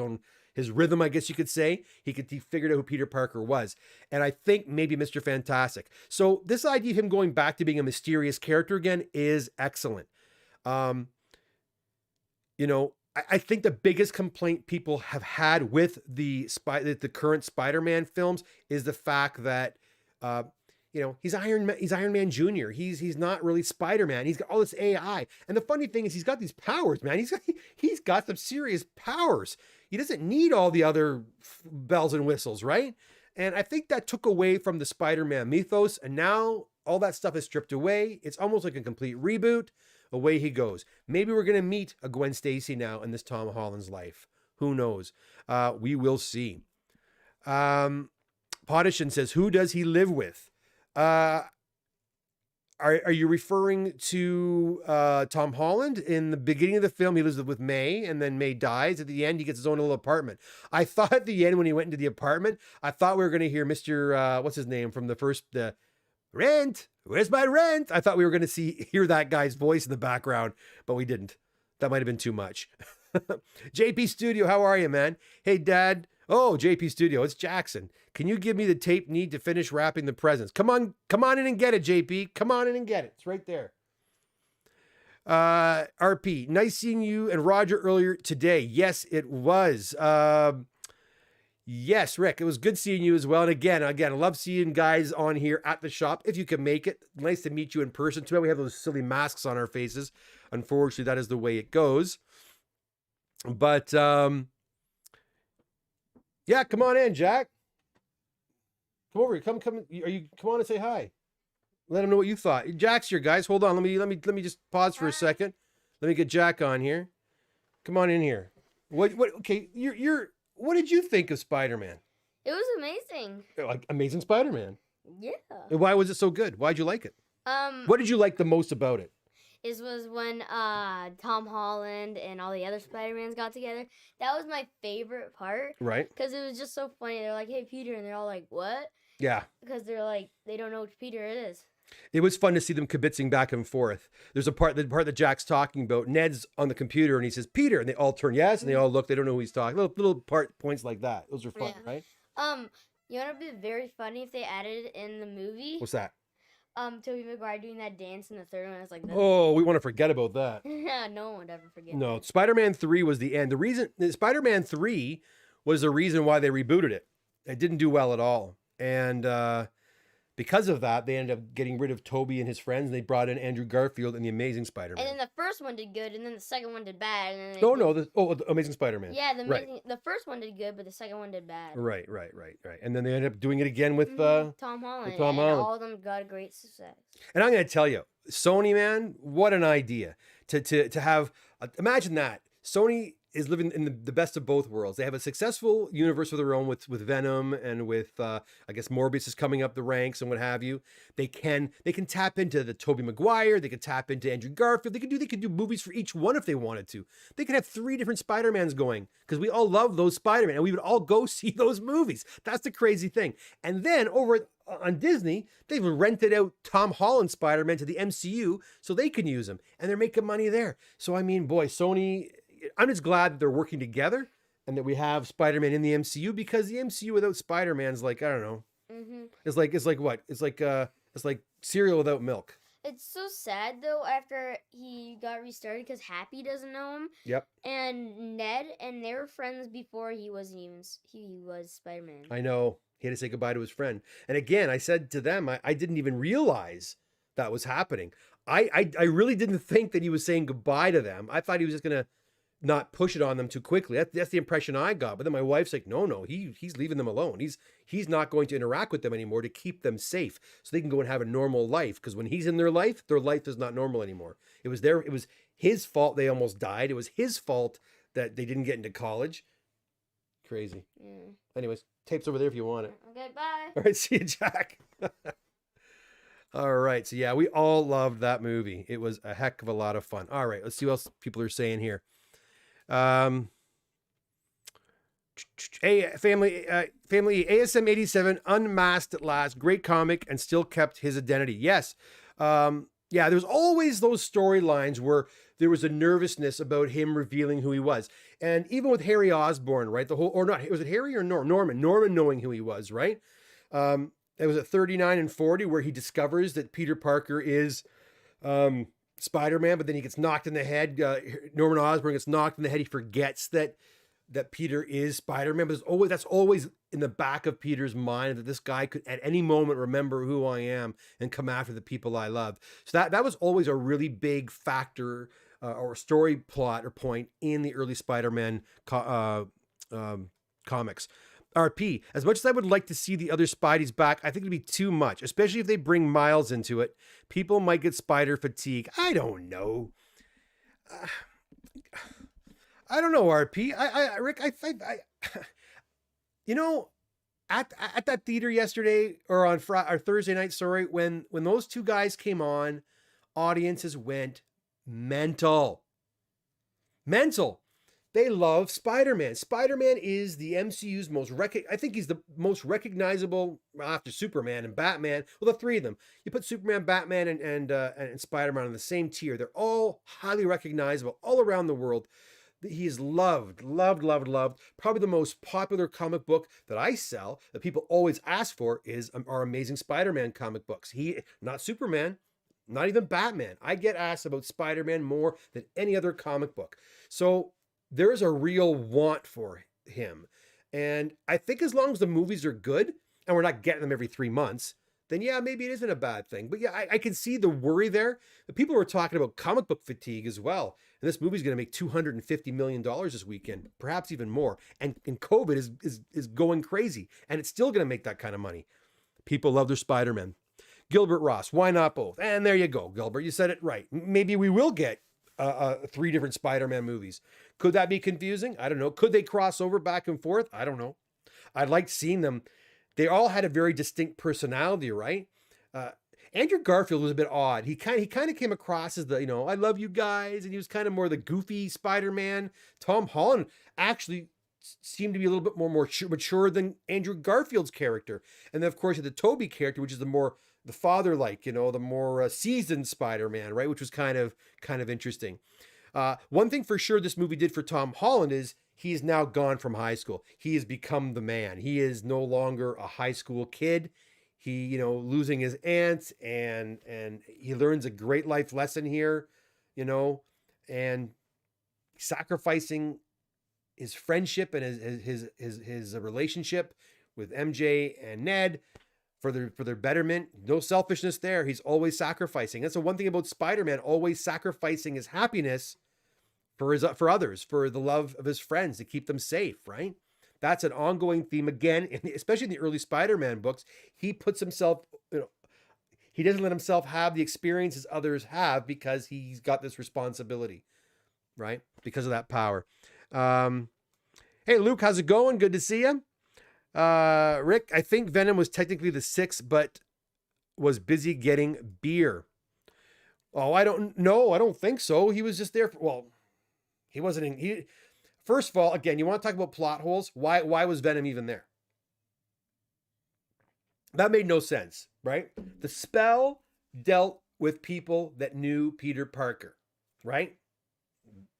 his rhythm, I guess you could say. He figured out who Peter Parker was. And I think maybe Mr. Fantastic. So this idea of him going back to being a mysterious character again is excellent. You know, I think the biggest complaint people have had with the current Spider-Man films is the fact that, you know, he's Iron Man Jr. He's not really Spider-Man. He's got all this AI. And the funny thing is he's got these powers, man. He's got some serious powers. He doesn't need all the other bells and whistles, right? And I think that took away from the Spider-Man mythos. And now all that stuff is stripped away. It's almost like a complete reboot. Away he goes. Maybe we're going to meet a Gwen Stacy now in this Tom Holland's life. Who knows? We will see. Potishin says, who does he live with? Are you referring to Tom Holland? In the beginning of the film, he lives with May, and then May dies. At the end, he gets his own little apartment. I thought at the end when he went into the apartment, I thought we were going to hear Mr. What's his name from the first rent. Where's my rent? I thought we were going to hear that guy's voice in the background, but we didn't. That might have been too much. JP Studio, how are you, man? Hey, Dad. Oh, JP Studio, it's Jackson. Can you give me the tape need to finish wrapping the presents? Come on in and get it, JP. Come on in and get it. It's right there. RP, nice seeing you and Roger earlier today. Yes, it was. Yes, Rick, it was good seeing you as well. And again, I love seeing guys on here at the shop. If you can make it, nice to meet you in person. Too bad we have those silly masks on our faces. Unfortunately, that is the way it goes. But, yeah, come on in, Jack. Come over here. Come on and say hi. Let him know what you thought. Jack's here, guys. Hold on. Let me just pause for a second. Let me get Jack on here. Come on in here. Okay, what did you think of Spider-Man? It was amazing. Like Amazing Spider-Man. Yeah. Why was it so good? Why'd you like it? What did you like the most about it? It was when Tom Holland and all the other Spider-Mans got together. That was my favorite part. Right. Because it was just so funny. They're like, hey, Peter. And they're all like, what? Yeah. Because they're like, they don't know which Peter it is. It was fun to see them kibitzing back and forth. There's the part that Jack's talking about. Ned's on the computer and he says, Peter. And they all turn yes. And they all look. They don't know who he's talking. Little points like that. Those are fun, right? You know what would be very funny if they added in the movie? What's that? Tobey Maguire doing that dance in the third one. I was like, oh, we want to forget about that. Yeah, no one would ever forget. No, Spider-Man 3 was the end. Spider-Man 3 was the reason why they rebooted it. It didn't do well at all. And because of that, they ended up getting rid of Tobey and his friends, and they brought in Andrew Garfield and the Amazing Spider-Man. And then the first one did good, and then the second one did bad. And then the Amazing Spider-Man. Yeah, the first one did good, but the second one did bad. Right. And then they ended up doing it again with Tom Holland. With Tom Holland. All of them got a great success. And I'm going to tell you, Sony, man, what an idea to have. Imagine that. Sony is living in the best of both worlds. They have a successful universe of their own with Venom and with I guess Morbius is coming up the ranks and what have you. They can tap into the Tobey Maguire. They can tap into Andrew Garfield. They could do movies for each one if they wanted to. They could have 3 different Spider-Mans going because we all love those Spider-Man and we would all go see those movies. That's the crazy thing. And then over on Disney, they've rented out Tom Holland Spider-Man to the MCU so they can use him and they're making money there. So I mean, boy, Sony. I'm just glad that they're working together and that we have Spider-Man in the MCU because the MCU without Spider-Man's like, I don't know. Mm-hmm. It's like what? It's like cereal without milk. It's so sad though after he got restarted because Happy doesn't know him. Yep. And Ned and they were friends before he was Spider-Man. I know. He had to say goodbye to his friend. And again, I said to them, I didn't even realize that was happening. I really didn't think that he was saying goodbye to them. I thought he was just gonna not push it on them too quickly. That's the impression I got. But then my wife's like, no, he's leaving them alone. He's not going to interact with them anymore to keep them safe so they can go and have a normal life. Because when he's in their life is not normal anymore. It was his fault they almost died. It was his fault that they didn't get into college. Crazy. Yeah. Anyways, tape's over there if you want it. Okay, bye. All right, see you, Jack. All right. So yeah, we all loved that movie. It was a heck of a lot of fun. All right, let's see what else people are saying here. Um, hey, family ASM 87 unmasked at last. Great comic and still kept his identity. Yes. Yeah, there's always those storylines where there was a nervousness about him revealing who he was. And even with Harry Osborn, right? The whole, or not, was it Harry or Norman? Norman knowing who he was, right? It was at 39 and 40 where he discovers that Peter Parker is Spider-Man, but then he gets knocked in the head. Norman Osborn gets knocked in the head. He forgets that Peter is Spider-Man, but that's always in the back of Peter's mind that this guy could at any moment remember who I am and come after the people I love. So that was always a really big factor or story plot or point in the early Spider-Man comics. RP, as much as I would like to see the other Spideys back, I think it'd be too much, especially if they bring Miles into it. People might get spider fatigue. I don't know. I don't know, RP. Rick, I you know, at that theater yesterday or on Friday or Thursday night, sorry, when those two guys came on, audiences went mental. Mental. They love Spider-Man. Spider-Man is the MCU's I think he's the most recognizable after Superman and Batman. Well, the three of them. You put Superman, Batman, and Spider-Man on the same tier. They're all highly recognizable all around the world. He is loved. Probably the most popular comic book that I sell that people always ask for is our Amazing Spider-Man comic books. Not Superman, not even Batman. I get asked about Spider-Man more than any other comic book. So there is a real want for him. And I think as long as the movies are good and we're not getting them every 3 months, then yeah, maybe it isn't a bad thing. But yeah, I can see the worry there. The people were talking about comic book fatigue as well. And this movie's going to make $250 million this weekend, perhaps even more. And COVID is going crazy. And it's still going to make that kind of money. People love their Spider-Man. Gilbert Ross, why not both? And there you go, Gilbert. You said it right. Maybe we will get 3 different Spider-Man movies. Could that be confusing? I don't know. Could they cross over back and forth? I don't know. I liked seeing them. They all had a very distinct personality, right? Andrew Garfield was a bit odd. He kind of came across as the, I love you guys, and he was kind of more the goofy Spider-Man. Tom Holland actually seemed to be a little bit more mature than Andrew Garfield's character. And then, of course, you had the Tobey character, which is the father-like, the more seasoned Spider-Man, right? Which was kind of interesting. One thing for sure this movie did for Tom Holland is he's now gone from high school. He has become the man. He is no longer a high school kid. He, losing his aunt and he learns a great life lesson here, and sacrificing his friendship and his relationship with MJ and Ned for their betterment. No selfishness there. He's always sacrificing. That's the one thing about Spider-Man, always sacrificing his happiness for others, for the love of his friends, to keep them safe, right? That's an ongoing theme again, especially in the early Spider-Man books. He puts himself, he doesn't let himself have the experiences others have because he's got this responsibility, right? Because of that power. Hey, Luke, how's it going? Good to see you. Rick, I think Venom was technically the 6th, but was busy getting beer. Oh, I don't know. I don't think so. He was just there he wasn't in. First of all, again, you want to talk about plot holes? Why was Venom even there? That made no sense, right? The spell dealt with people that knew Peter Parker, right?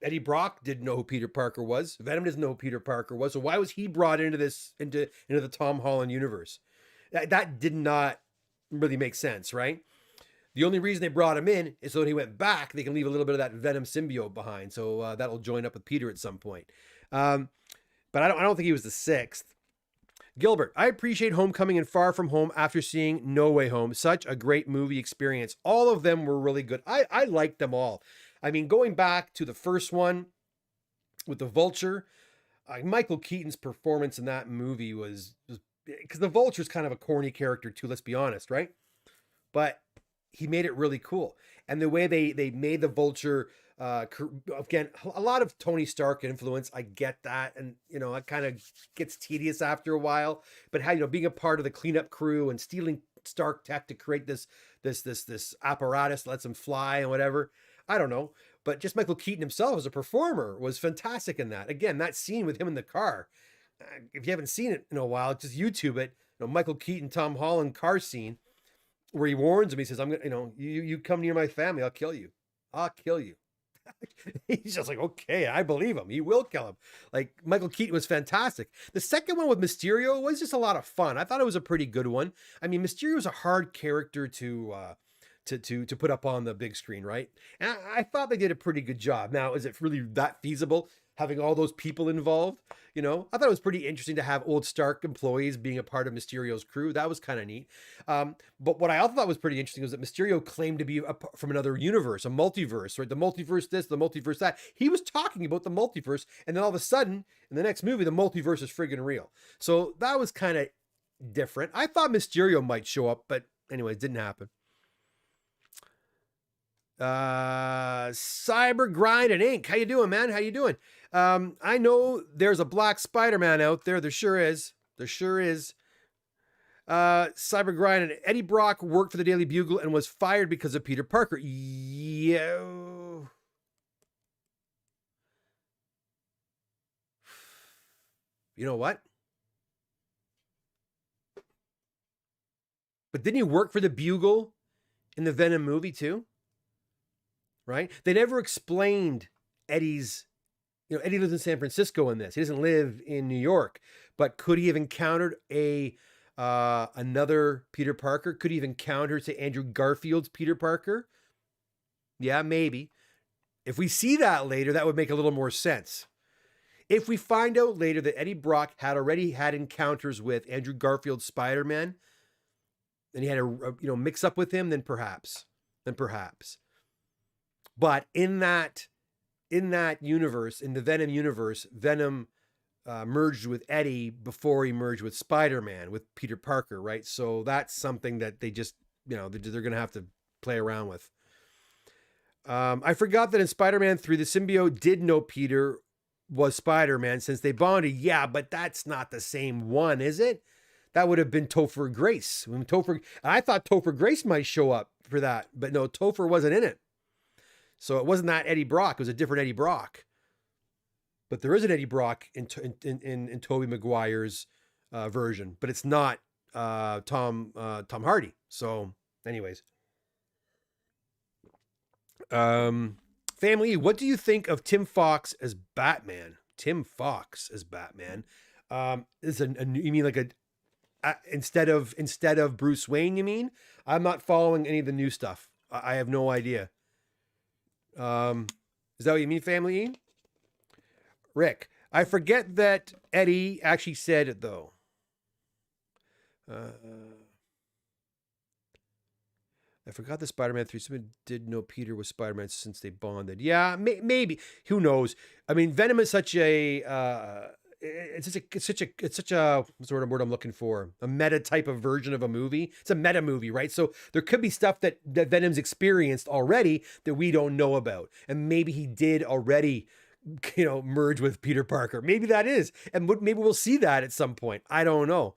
Eddie Brock didn't know who Peter Parker was. Venom doesn't know who Peter Parker was. So why was he brought into the Tom Holland universe? That did not really make sense, right? The only reason they brought him in is so when he went back, they can leave a little bit of that Venom symbiote behind. So that'll join up with Peter at some point. But I don't think he was the 6th. Gilbert, I appreciate Homecoming and Far From Home after seeing No Way Home. Such a great movie experience. All of them were really good. I liked them all. I mean, going back to the first one with the Vulture, Michael Keaton's performance in that movie was because the Vulture's kind of a corny character too, let's be honest, right? But he made it really cool. And the way they made the Vulture, again, a lot of Tony Stark influence. I get that. And, it kind of gets tedious after a while. But how, being a part of the cleanup crew and stealing Stark tech to create this this apparatus that lets him fly and whatever. I don't know. But just Michael Keaton himself as a performer was fantastic in that. Again, that scene with him in the car. If you haven't seen it in a while, just YouTube it. Michael Keaton, Tom Holland car scene where he warns him. He says, "I'm gonna, you come near my family, I'll kill you. I'll kill you." He's just like, okay, I believe him. He will kill him. Like, Michael Keaton was fantastic. The second one with Mysterio was just a lot of fun. I thought it was a pretty good one. I mean, Mysterio is a hard character to put up on the big screen, right? And I thought they did a pretty good job. Now, is it really that feasible, having all those people involved? I thought it was pretty interesting to have old Stark employees being a part of Mysterio's crew. That was kind of neat. But what I also thought was pretty interesting was that Mysterio claimed to be from another universe, a multiverse, right? The multiverse this, the multiverse that. He was talking about the multiverse, and then all of a sudden, in the next movie, the multiverse is friggin' real. So that was kind of different. I thought Mysterio might show up, but anyways, didn't happen. Cyber Grind and Ink. How you doing, man? How you doing? I know there's a black Spider-Man out there. There sure is. Cyber Grind and Eddie Brock worked for the Daily Bugle and was fired because of Peter Parker. Yeah. You know what? But didn't he work for the Bugle in the Venom movie too? Right? They never explained Eddie's, Eddie lives in San Francisco in this. He doesn't live in New York. But could he have encountered another Peter Parker? Could he have encountered, say, Andrew Garfield's Peter Parker? Yeah, maybe. If we see that later, that would make a little more sense. If we find out later that Eddie Brock had already had encounters with Andrew Garfield's Spider-Man, and he had a mix up with him, then perhaps. But in that universe, in the Venom universe, Venom merged with Eddie before he merged with Spider-Man, with Peter Parker, right? So that's something that they just, they're going to have to play around with. I forgot that in Spider-Man 3, the symbiote did know Peter was Spider-Man since they bonded. Yeah, but that's not the same one, is it? That would have been Topher Grace. I thought Topher Grace might show up for that, but no, Topher wasn't in it. So it wasn't that Eddie Brock. It was a different Eddie Brock. But there is an Eddie Brock in Tobey Maguire's version, but it's not Tom Hardy. So, anyways, family, what do you think of Tim Fox as Batman? You mean like instead of Bruce Wayne? You mean? I'm not following any of the new stuff. I have no idea. Is that what you mean, family? Rick, I forget that Eddie actually said it, though. I forgot the Spider-Man 3. Someone did know Peter was Spider-Man since they bonded. Yeah, maybe. Who knows? I mean, Venom is such a it's such a what's the word I'm looking for? A meta type of version of a movie. It's a meta movie, right? So there could be stuff that Venom's experienced already that we don't know about, and maybe he did already, merge with Peter Parker. Maybe that is, and maybe we'll see that at some point. I don't know.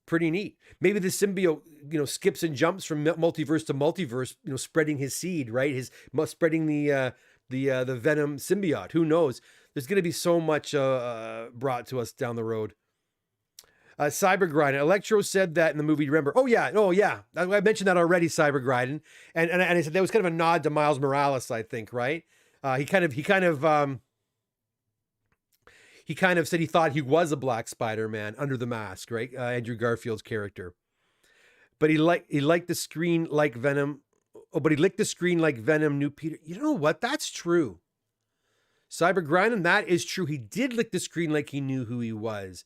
Pretty neat. Maybe the symbiote, skips and jumps from multiverse to multiverse, spreading his seed, right? Spreading the Venom symbiote. Who knows? There's going to be so much brought to us down the road. Cyber Grindin. Electro said that in the movie. Remember? Oh yeah. I mentioned that already. Cyber Grindin, and I said that was kind of a nod to Miles Morales, I think, right? He kind of said he thought he was a black Spider-Man under the mask, right? Andrew Garfield's character, but he liked the screen like Venom. Oh, but he licked the screen like Venom knew Peter. You know what? That's true. Cyber Grindin, that is true. He did lick the screen like he knew who he was.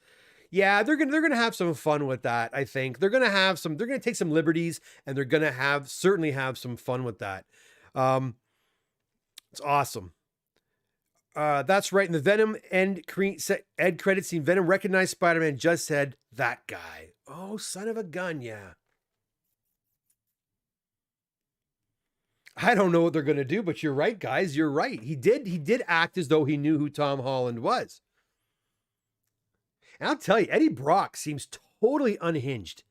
Yeah, they're gonna have some fun with that. I think they're gonna take some liberties, and they're gonna certainly have some fun with that. It's awesome. That's right. In the Venom end credit scene, Venom recognized Spider-Man, just said, "That guy." Oh, son of a gun, yeah. I don't know what they're going to do, but you're right, guys. You're right. He did act as though he knew who Tom Holland was. And I'll tell you, Eddie Brock seems totally unhinged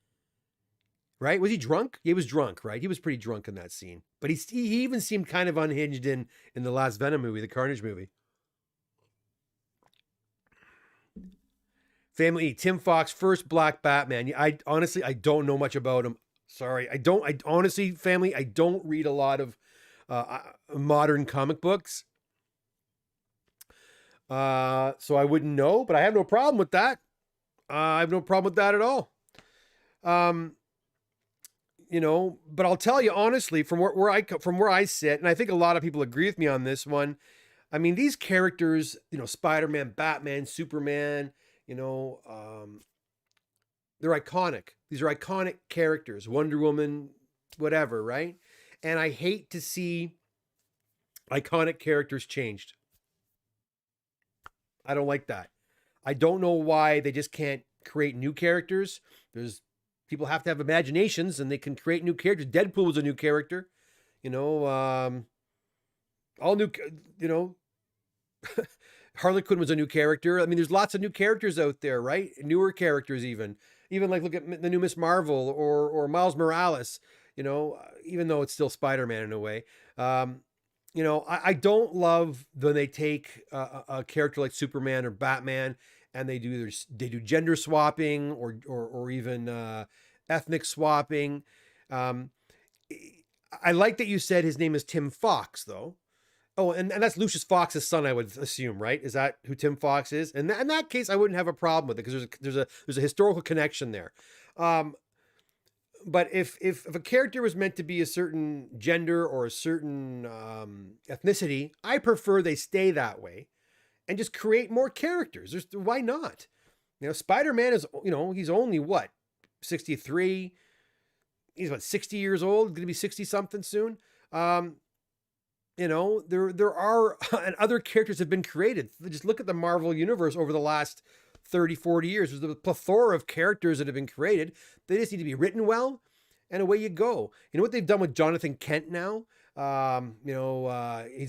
right? Was he drunk? He was drunk, right? He was pretty drunk in that scene. But he even seemed kind of unhinged in the last Venom movie, the Carnage movie. Family, Tim Fox, first Black Batman. I honestly, I don't know much about him. Sorry, I honestly, family, I don't read a lot of modern comic books. So I wouldn't know, but I have no problem with that. I have no problem with that at all. But I'll tell you honestly, from where I sit, and I think a lot of people agree with me on this one. I mean, these characters, Spider-Man, Batman, Superman, they're iconic. These are iconic characters. Wonder Woman, whatever, right? And I hate to see iconic characters changed. I don't like that. I don't know why they just can't create new characters. People have to have imaginations and they can create new characters. Deadpool was a new character, all new, Harley Quinn was a new character. I mean, there's lots of new characters out there, right? Newer characters even like look at the new Miss Marvel or Miles Morales, even though it's still Spider-Man in a way. I don't love when they take a character like Superman or Batman and they do gender swapping or even ethnic swapping. I like that you said his name is Tim Fox, though. Oh, and that's Lucius Fox's son, I would assume, right? Is that who Tim Fox is? And in that case, I wouldn't have a problem with it because there's a historical connection there. But if a character was meant to be a certain gender or a certain ethnicity, I prefer they stay that way and just create more characters. Why not? Spider-Man is, he's only what, 63? He's what, 60 years old? Going to be 60 something soon. There are and other characters have been created. Just look at the Marvel universe over the last 30, 40 years. There's a plethora of characters that have been created. They just need to be written well, and away you go. You know what they've done with Jonathan Kent now? He's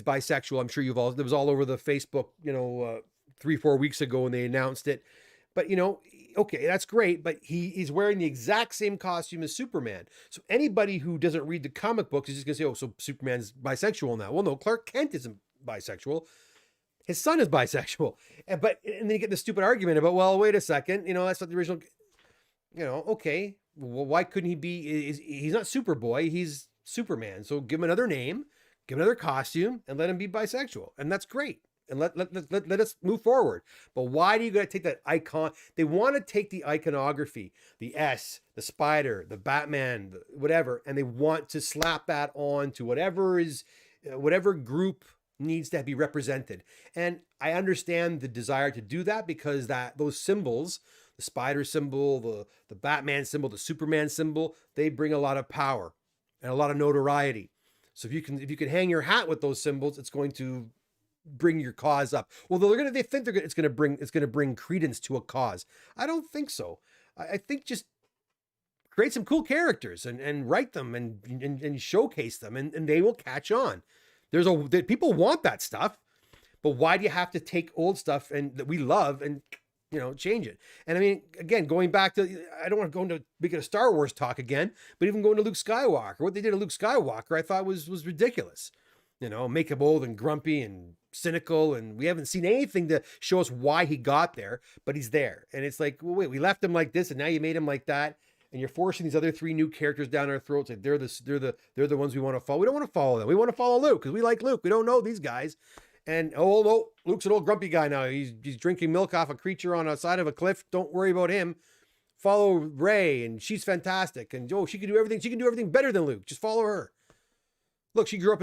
bisexual. I'm sure it was all over the Facebook, 3-4 weeks ago when they announced it. But, okay, that's great, but he's wearing the exact same costume as Superman. So anybody who doesn't read the comic books is just going to say, oh, so Superman's bisexual now. Well, no, Clark Kent isn't bisexual. His son is bisexual. And then you get the stupid argument about, well, wait a second, that's not the original, okay. Well, why couldn't he be, he's not Superboy, he's Superman. So give him another name, give him another costume, and let him be bisexual. And that's great. And let us move forward. But why do you got to take that icon? They want to take the iconography, the S, the spider, the Batman, whatever, and they want to slap that on to whatever group needs to be represented. And I understand the desire to do that because those symbols, the spider symbol, the Batman symbol, the Superman symbol, they bring a lot of power and a lot of notoriety. So if you can hang your hat with those symbols, it's going to bring your cause up. Well, they think it's going to bring credence to a cause. I don't think so. I think just create some cool characters and write them and showcase them and they will catch on. People want that stuff, but why do you have to take old stuff and that we love and change it? And I mean, again, going back to, I don't want to go into making a Star Wars talk again, but even going to Luke Skywalker, what they did to Luke Skywalker, I thought was ridiculous. Make him old and grumpy and cynical, and we haven't seen anything to show us why he got there, but he's there. And it's like, well, wait, we left him like this, and now you made him like that, and you're forcing these other 3 new characters down our throats. Like they're the ones we want to follow. We don't want to follow them. We want to follow Luke because we like Luke. We don't know these guys. And no, Luke's an old grumpy guy now. He's drinking milk off a creature on the side of a cliff. Don't worry about him. Follow Rey, and she's fantastic. And she can do everything. She can do everything better than Luke. Just follow her. Look, she grew up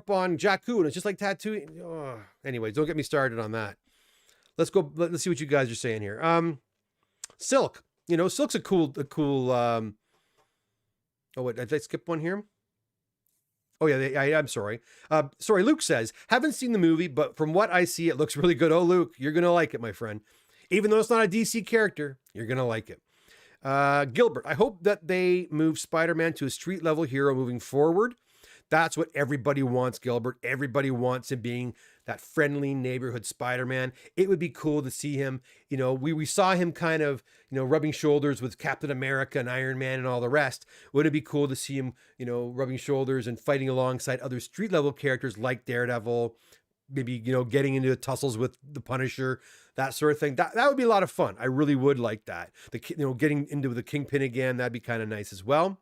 on Jakku, and it's just like Tatooine. Oh. Anyways, don't get me started on that. Let's go. Let's see what you guys are saying here. Silk. Silk's a cool. Oh, what? Did I skip one here? Oh yeah, I'm sorry. Sorry. Luke says, haven't seen the movie, but from what I see, it looks really good. Oh, Luke, you're gonna like it, my friend. Even though it's not a DC character, you're gonna like it. Gilbert, I hope that they move Spider-Man to a street level hero moving forward. That's what everybody wants, Gilbert. Everybody wants him being that friendly neighborhood Spider-Man. It would be cool to see him, we saw him kind of, rubbing shoulders with Captain America and Iron Man and all the rest. Would it be cool to see him, rubbing shoulders and fighting alongside other street level characters like Daredevil, maybe, getting into tussles with the Punisher, that sort of thing. That would be a lot of fun. I really would like that. Getting into the Kingpin again, that'd be kind of nice as well.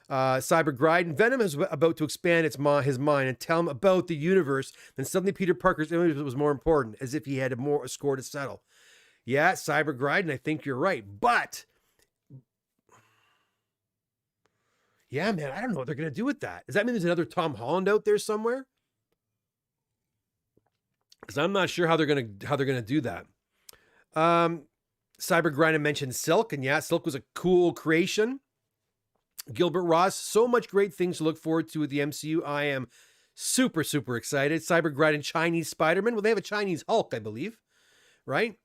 Cyber Gride and Venom is about to expand his mind and tell him about the universe. Then suddenly Peter Parker's image was more important, as if he had a score to settle. Yeah, Cyber Gride, and I think you're right. But yeah, man, I don't know what they're gonna do with that. Does that mean there's another Tom Holland out there somewhere? Because I'm not sure how they're gonna do that. Cyber Gride mentioned Silk, and yeah, Silk was a cool creation. Gilbert Ross, so much great things to look forward to with the MCU. I am super, super excited. Cyber Gride and Chinese Spider-Man. Well, they have a Chinese Hulk, I believe, right?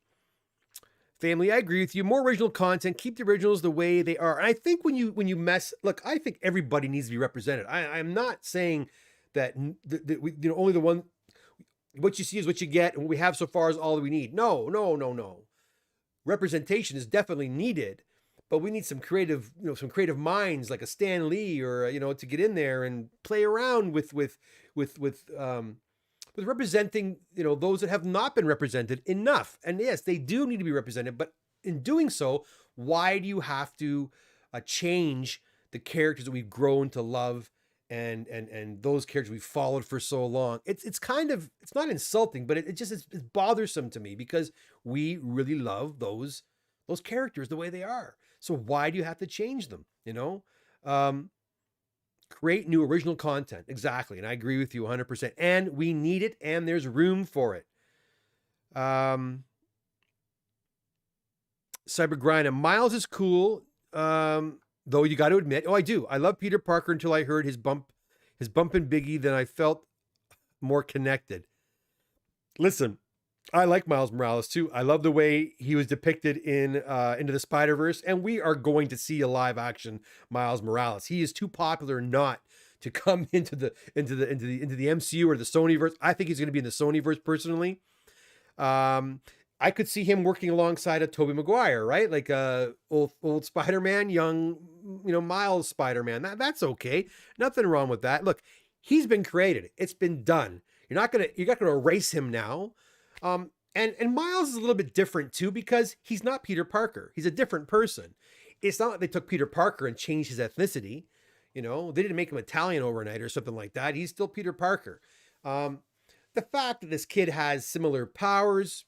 Family, I agree with you. More original content. Keep the originals the way they are. And I think when you look, I think everybody needs to be represented. I'm not saying that only the one. What you see is what you get, and what we have so far is all that we need. No. Representation is definitely needed. But we need some creative minds like a Stan Lee or to get in there and play around with representing those that have not been represented enough. And yes, they do need to be represented. But in doing so, why do you have to change the characters that we've grown to love and those characters we've followed for so long? It's not insulting, but it's bothersome to me because we really love those characters the way they are. So why do you have to change them? Create new original content. Exactly. And I agree with you 100%. And we need it, and there's room for it. Cyber Grind. And Miles is cool. Though you got to admit, I do. I love Peter Parker until I heard his bump in Biggie. Then I felt more connected. Listen, I like Miles Morales too. I love the way he was depicted in Into the Spider-Verse, and we are going to see a live action Miles Morales. He is too popular not to come into the MCU or the Sonyverse. I think he's going to be in the Sonyverse personally. I could see him working alongside a Tobey Maguire, right? Like old Spider-Man, young Miles Spider-Man. That's okay. Nothing wrong with that. Look, he's been created. It's been done. You're not gonna erase him now. And Miles is a little bit different too, because he's not Peter Parker. He's a different person. It's not like they took Peter Parker and changed his ethnicity. They didn't make him Italian overnight or something like that. He's still Peter Parker. The fact that this kid has similar powers,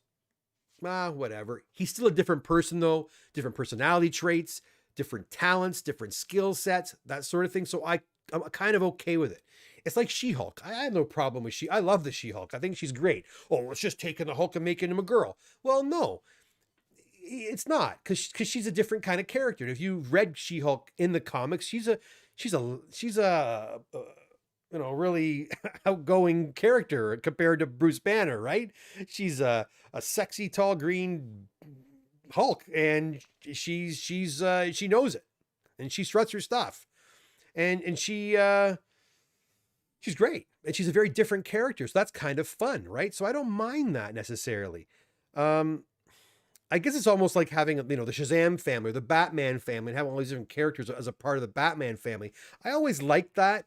whatever. He's still a different person though, different personality traits, different talents, different skill sets, that sort of thing. So I'm kind of okay with it. It's like She-Hulk. I have no problem with I love the She-Hulk. I think she's great. Oh, let's just take the Hulk and make him a girl. Well, no, it's not, because she's a different kind of character. If you've read She-Hulk in the comics, she's a really outgoing character compared to Bruce Banner, right? She's a sexy, tall, green Hulk, and she knows it, and she struts her stuff, and she's great, and she's a very different character, so that's kind of fun, right? So I don't mind that necessarily. I guess it's almost like having the Shazam family or the Batman family and having all these different characters as a part of the Batman family. I always liked that.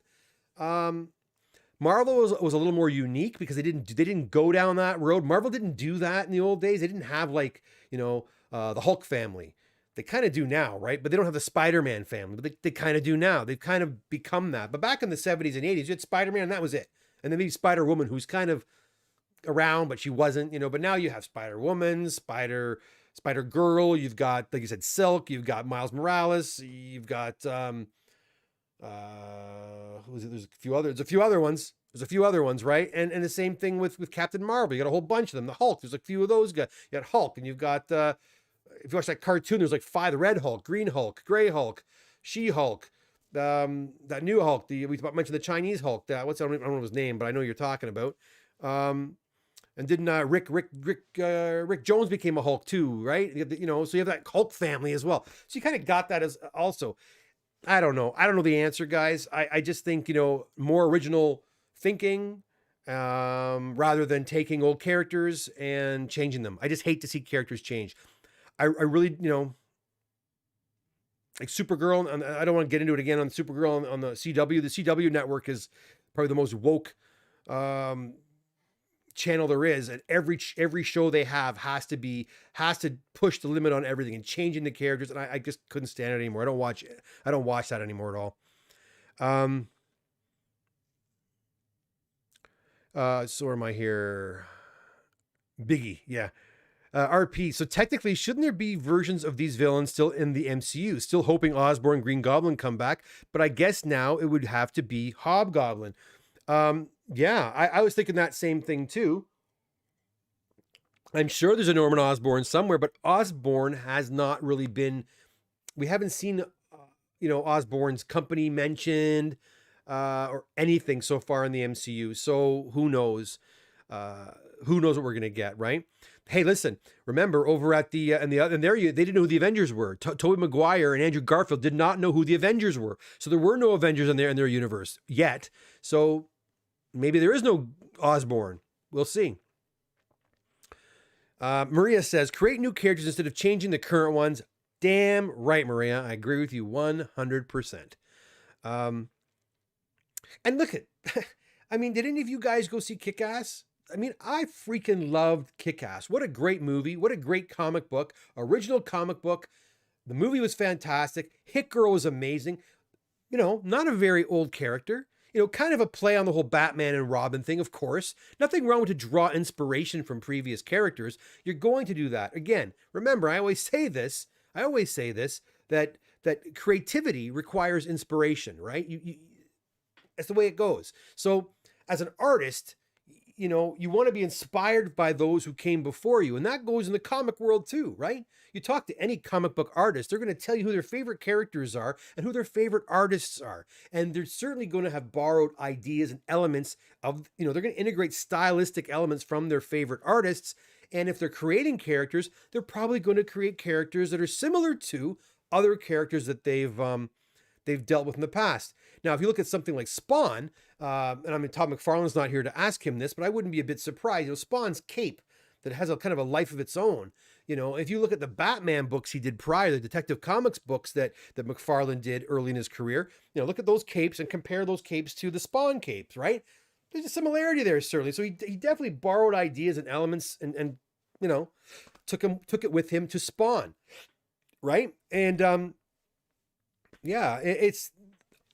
Marvel was a little more unique because they didn't go down that road. Marvel didn't do that in the old days. They didn't have the Hulk family. They kind of do now, right? But they don't have the Spider-Man family. But they kind of do now. They've kind of become that. But back in the 70s and 80s, you had Spider-Man and that was it. And then maybe Spider-Woman, who's kind of around, but she wasn't, but now you have Spider-Woman, Spider-Girl. You've got, like you said, Silk. You've got Miles Morales. You've got, there's a few other ones. There's a few other ones, right? And the same thing with Captain Marvel. You got a whole bunch of them. The Hulk, there's a few of those guys. You got Hulk, and you've got, if you watch that cartoon, there's like 5, the Red Hulk, Green Hulk, Gray Hulk, She-Hulk, that new Hulk, we mentioned the Chinese Hulk, I don't know his name, but I know you're talking about. And didn't Rick Jones became a Hulk too, right? So you have that Hulk family as well. So you kind of got that as also. I don't know. I don't know the answer, guys. I just think, more original thinking, rather than taking old characters and changing them. I just hate to see characters change. I really, like Supergirl, and I don't want to get into it again on Supergirl on the CW. The CW network is probably the most woke channel there is, and every show they have has to push the limit on everything and changing the characters, and I just couldn't stand it anymore. I don't watch that anymore at all. So where am I here? Biggie, yeah. RP. So technically, shouldn't there be versions of these villains still in the MCU? Still hoping Osborn, Green Goblin come back, but I guess now it would have to be Hobgoblin. Yeah, I was thinking that same thing too. I'm sure there's a Norman Osborn somewhere, but Osborn has not really been. We haven't seen, Osborn's company mentioned, or anything so far in the MCU. So who knows? Who knows what we're gonna get, right? Hey, listen. Remember, over at the they didn't know who the Avengers were. Tobey Maguire and Andrew Garfield did not know who the Avengers were, so there were no Avengers in their universe yet. So maybe there is no Osborn. We'll see. Maria says, create new characters instead of changing the current ones. Damn right, Maria. I agree with you 100%. And look at, I mean, did any of you guys go see Kick-Ass? I mean, I freaking loved Kick-Ass. What a great movie. What a great comic book. Original comic book. The movie was fantastic. Hit Girl was amazing. Not a very old character. Kind of a play on the whole Batman and Robin thing, of course. Nothing wrong with to draw inspiration from previous characters. You're going to do that. Again, remember, I always say this, that creativity requires inspiration, right? That's the way it goes. So as an artist, you want to be inspired by those who came before you. And that goes in the comic world too, right? You talk to any comic book artist, they're going to tell you who their favorite characters are and who their favorite artists are. And they're certainly going to have borrowed ideas and elements of, they're going to integrate stylistic elements from their favorite artists. And if they're creating characters, they're probably going to create characters that are similar to other characters that they've dealt with in the past. Now, if you look at something like Spawn, and I mean, Todd McFarlane's not here to ask him this, but I wouldn't be a bit surprised. Spawn's cape that has a kind of a life of its own. If you look at the Batman books he did prior, the Detective Comics books that McFarlane did early in his career, look at those capes and compare those capes to the Spawn capes, right? There's a similarity there, certainly. So he definitely borrowed ideas and elements and took it with him to Spawn, right? And yeah,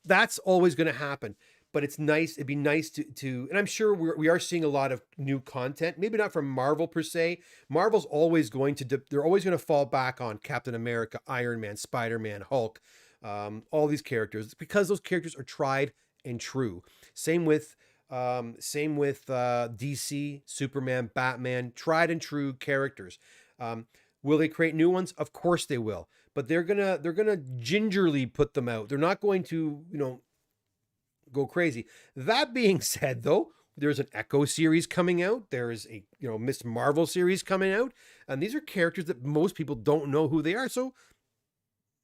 that's always going to happen. But it's nice. It'd be nice to, and I'm sure we are seeing a lot of new content. Maybe not from Marvel per se. Marvel's always going to, they're always going to fall back on Captain America, Iron Man, Spider-Man, Hulk, all these characters, because those characters are tried and true. Same with DC, Superman, Batman, tried and true characters. Will they create new ones? Of course they will. But they're gonna gingerly put them out. They're not going to, go crazy. That being said, though, there's an Echo series coming out. There's a Miss Marvel series coming out, and these are characters that most people don't know who they are. So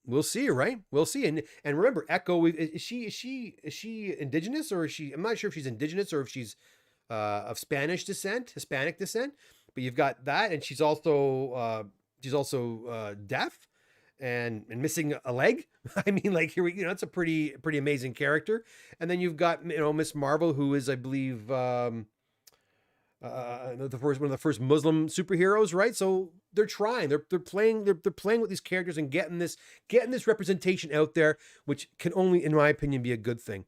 we'll see, right? We'll see. And remember, Echo, is she indigenous, or is she? I'm not sure if she's indigenous or if she's of Spanish descent, Hispanic descent. But you've got that, and she's also deaf and missing a leg. I mean, like, here it's a pretty amazing character. And then you've got Miss Marvel, who is, I believe, one of the first Muslim superheroes, right? So they're trying, they're playing with these characters and getting this representation out there, which can only, in my opinion, be a good thing.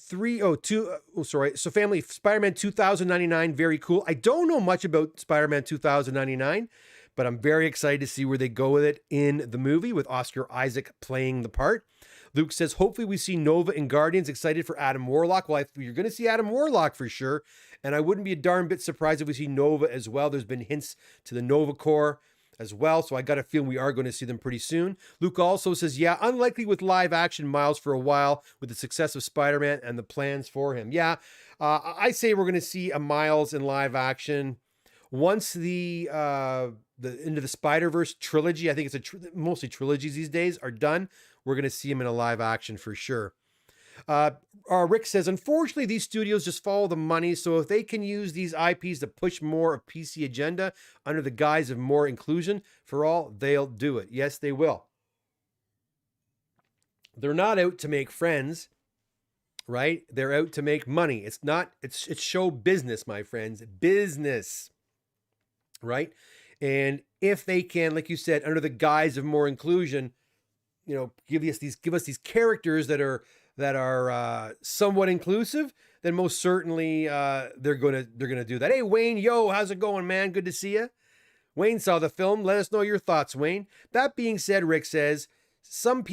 So family, Spider-Man 2099, very cool. I don't know much about Spider-Man 2099, but I'm very excited to see where they go with it in the movie, with Oscar Isaac playing the part. Luke says, hopefully we see Nova in Guardians. Excited for Adam Warlock. Well, you're going to see Adam Warlock for sure, and I wouldn't be a darn bit surprised if we see Nova as well. There's been hints to the Nova Corps as well, so I got a feeling we are going to see them pretty soon. Luke also says, yeah, unlikely with live action Miles for a while with the success of Spider-Man and the plans for him. Yeah, I say we're going to see a Miles in live action once the Into the Spider-Verse trilogy. I think it's mostly trilogies these days are done. We're going to see him in a live action for sure. Rick says, unfortunately, these studios just follow the money. So if they can use these IPs to push more of PC agenda under the guise of more inclusion for all, they'll do it. Yes, they will. They're not out to make friends, right? They're out to make money. It's show business, my friends. Business, right? And if they can, like you said, under the guise of more inclusion, give us these characters that are somewhat inclusive, then most certainly they're gonna do that. Hey Wayne, yo, how's it going, man? Good to see you. Wayne saw the film. Let us know your thoughts, Wayne. That being said, Rick says some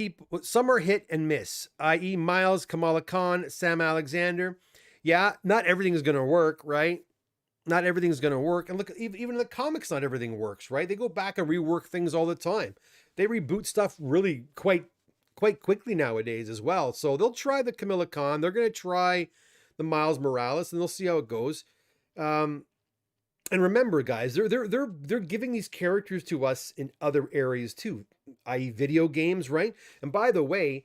are hit and miss, i.e. Miles, Kamala Khan, Sam Alexander. Yeah, not everything is gonna work, right? Not everything's gonna work. And look, even in the comics, not everything works, right? They go back and rework things all the time. They reboot stuff really quite quickly nowadays as well. So they'll try the Kamala Khan. They're going to try the Miles Morales, and they'll see how it goes. And remember, guys, they're giving these characters to us in other areas too, i.e. video games, right? And by the way,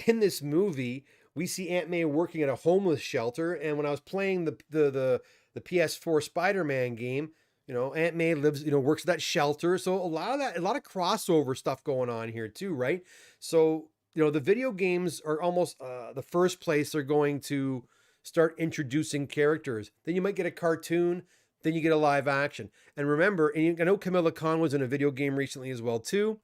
in this movie, we see Aunt May working at a homeless shelter. And when I was playing the PS4 Spider-Man game, Aunt May lives, works at that shelter. So a lot of crossover stuff going on here too, right? So, the video games are almost the first place they're going to start introducing characters. Then you might get a cartoon, then you get a live action. And remember, and I know Kamala Khan was in a video game recently as well too.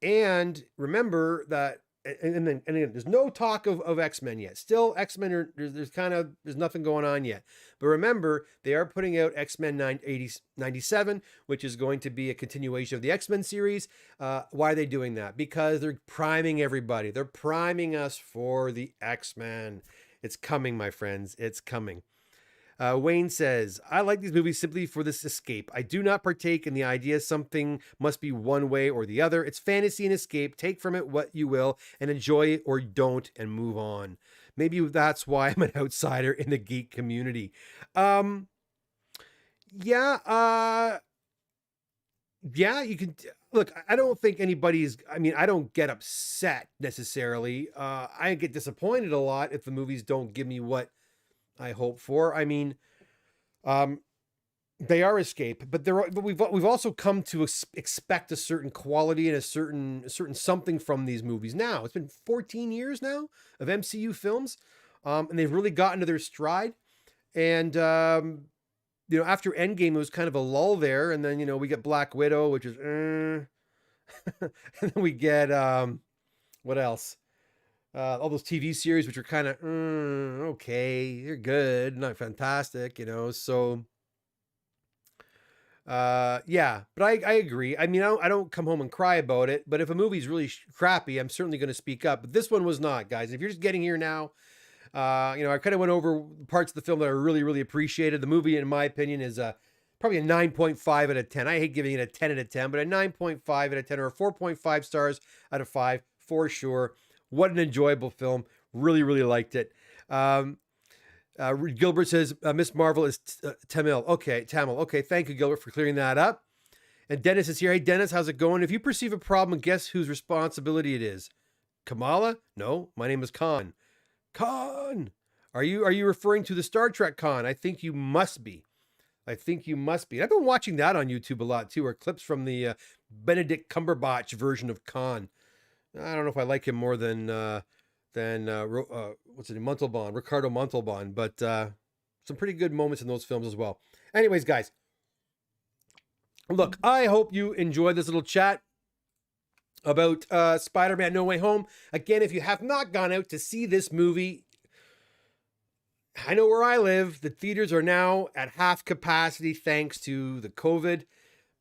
And remember that, and again, there's no talk of X-Men yet. Still, X-Men there's nothing going on yet. But remember, they are putting out X-Men 97, which is going to be a continuation of the X-Men series. Why are they doing that? Because they're priming everybody. They're priming us for the X-Men. It's coming, my friends. It's coming. Wayne says, I like these movies simply for this escape. I do not partake in the idea something must be one way or the other. It's fantasy and escape. Take from it what you will and enjoy it or don't and move on. Maybe that's why I'm an outsider in the geek community. Yeah, you can look. I don't think I don't get upset necessarily. I get disappointed a lot if the movies don't give me what I hope for. They are escape, but we've also come to expect a certain quality and a certain something from these movies. Now it's been 14 years now of MCU films, and they've really gotten to their stride. And after Endgame, it was kind of a lull there, and then we get Black Widow, which is, and then we get what else? All those TV series, which are kind of okay, they're good, not fantastic, So, yeah, but I agree. I don't come home and cry about it. But if a movie's really crappy, I'm certainly going to speak up. But this one was not, guys. If you're just getting here now, I kind of went over parts of the film that I really, really appreciated. The movie, in my opinion, is probably a 9.5 out of 10. I hate giving it a 10 out of 10, but a 9.5 out of 10 or a 4.5 stars out of 5 for sure. What an enjoyable film. Really, really liked it. Gilbert says, Miss Marvel is Tamil. Okay, Tamil. Okay, thank you, Gilbert, for clearing that up. And Dennis is here. Hey, Dennis, how's it going? If you perceive a problem, guess whose responsibility it is? Kamala? No, my name is Khan. Khan! Are you referring to the Star Trek Khan? I think you must be. I've been watching that on YouTube a lot, too, or clips from the Benedict Cumberbatch version of Khan. I don't know if I like him more than what's his name, Montalban, Ricardo Montalban, but some pretty good moments in those films as well. Anyways, guys, look, I hope you enjoyed this little chat about Spider-Man No Way Home. Again, if you have not gone out to see this movie, I know where I live, the theaters are now at half capacity thanks to the COVID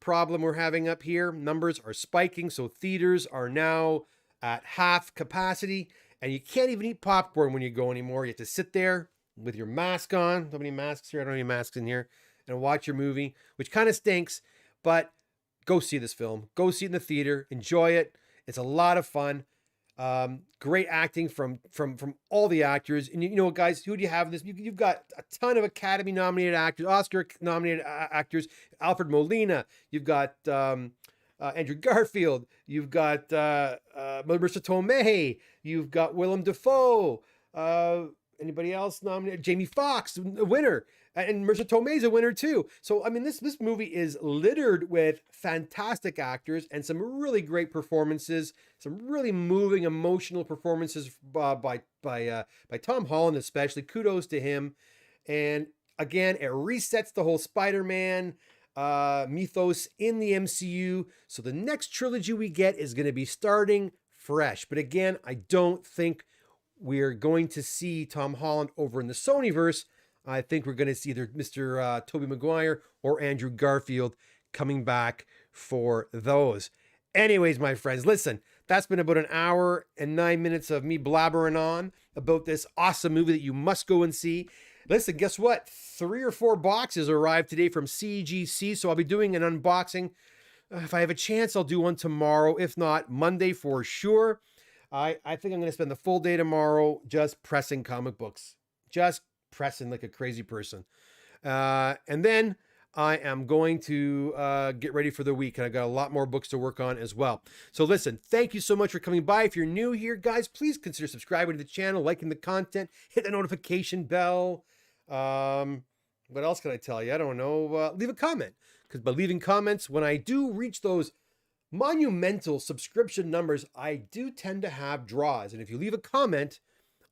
problem we're having up here. Numbers are spiking, so theaters are now at half capacity, and you can't even eat popcorn when you go anymore. You have to sit there with your mask on. Don't have any masks here. I don't have any masks in here. And watch your movie, which kind of stinks, but go see this film. Go see it in the theater. Enjoy it. It's a lot of fun. Great acting from all the actors. And you know what, guys, who do you have in this? You've got a ton of Academy nominated actors, Oscar nominated actors. Alfred Molina. You've got Andrew Garfield. You've got Marissa Tomei. You've got Willem Dafoe. Anybody else nominated? Jamie Foxx, a winner. And Marissa Tomei's a winner too. So, I mean, this movie is littered with fantastic actors and some really great performances, some really moving, emotional performances by Tom Holland especially. Kudos to him. And again, it resets the whole Spider-Man mythos in the MCU. So the next trilogy we get is going to be starting fresh. But again, I don't think we're going to see Tom Holland over in the Sonyverse. I think we're going to see either Mr. Tobey Maguire or Andrew Garfield coming back for those. Anyways, my friends, listen, that's been about an hour and 9 minutes of me blabbering on about this awesome movie that you must go and see. Listen, guess what? 3 or 4 boxes arrived today from CGC, so I'll be doing an unboxing. If I have a chance, I'll do one tomorrow. If not, Monday for sure. I think I'm going to spend the full day tomorrow just pressing comic books. Just pressing like a crazy person. And then I am going to get ready for the week, and I've got a lot more books to work on as well. So listen, thank you so much for coming by. If you're new here, guys, please consider subscribing to the channel, liking the content, hit the notification bell. What else can I tell you? I don't know. Leave a comment, because by leaving comments, when I do reach those monumental subscription numbers, I do tend to have draws. And if you leave a comment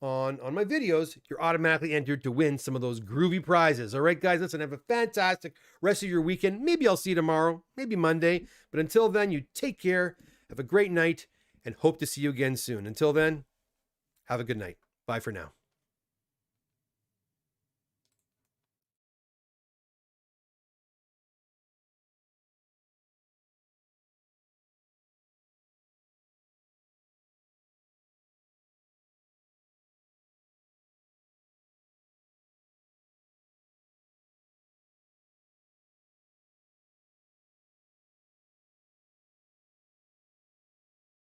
on my videos, you're automatically entered to win some of those groovy prizes. All right, guys, listen, have a fantastic rest of your weekend. Maybe I'll see you tomorrow, maybe Monday. But until then, you take care, have a great night, and hope to see you again soon. Until then, have a good night. Bye for now.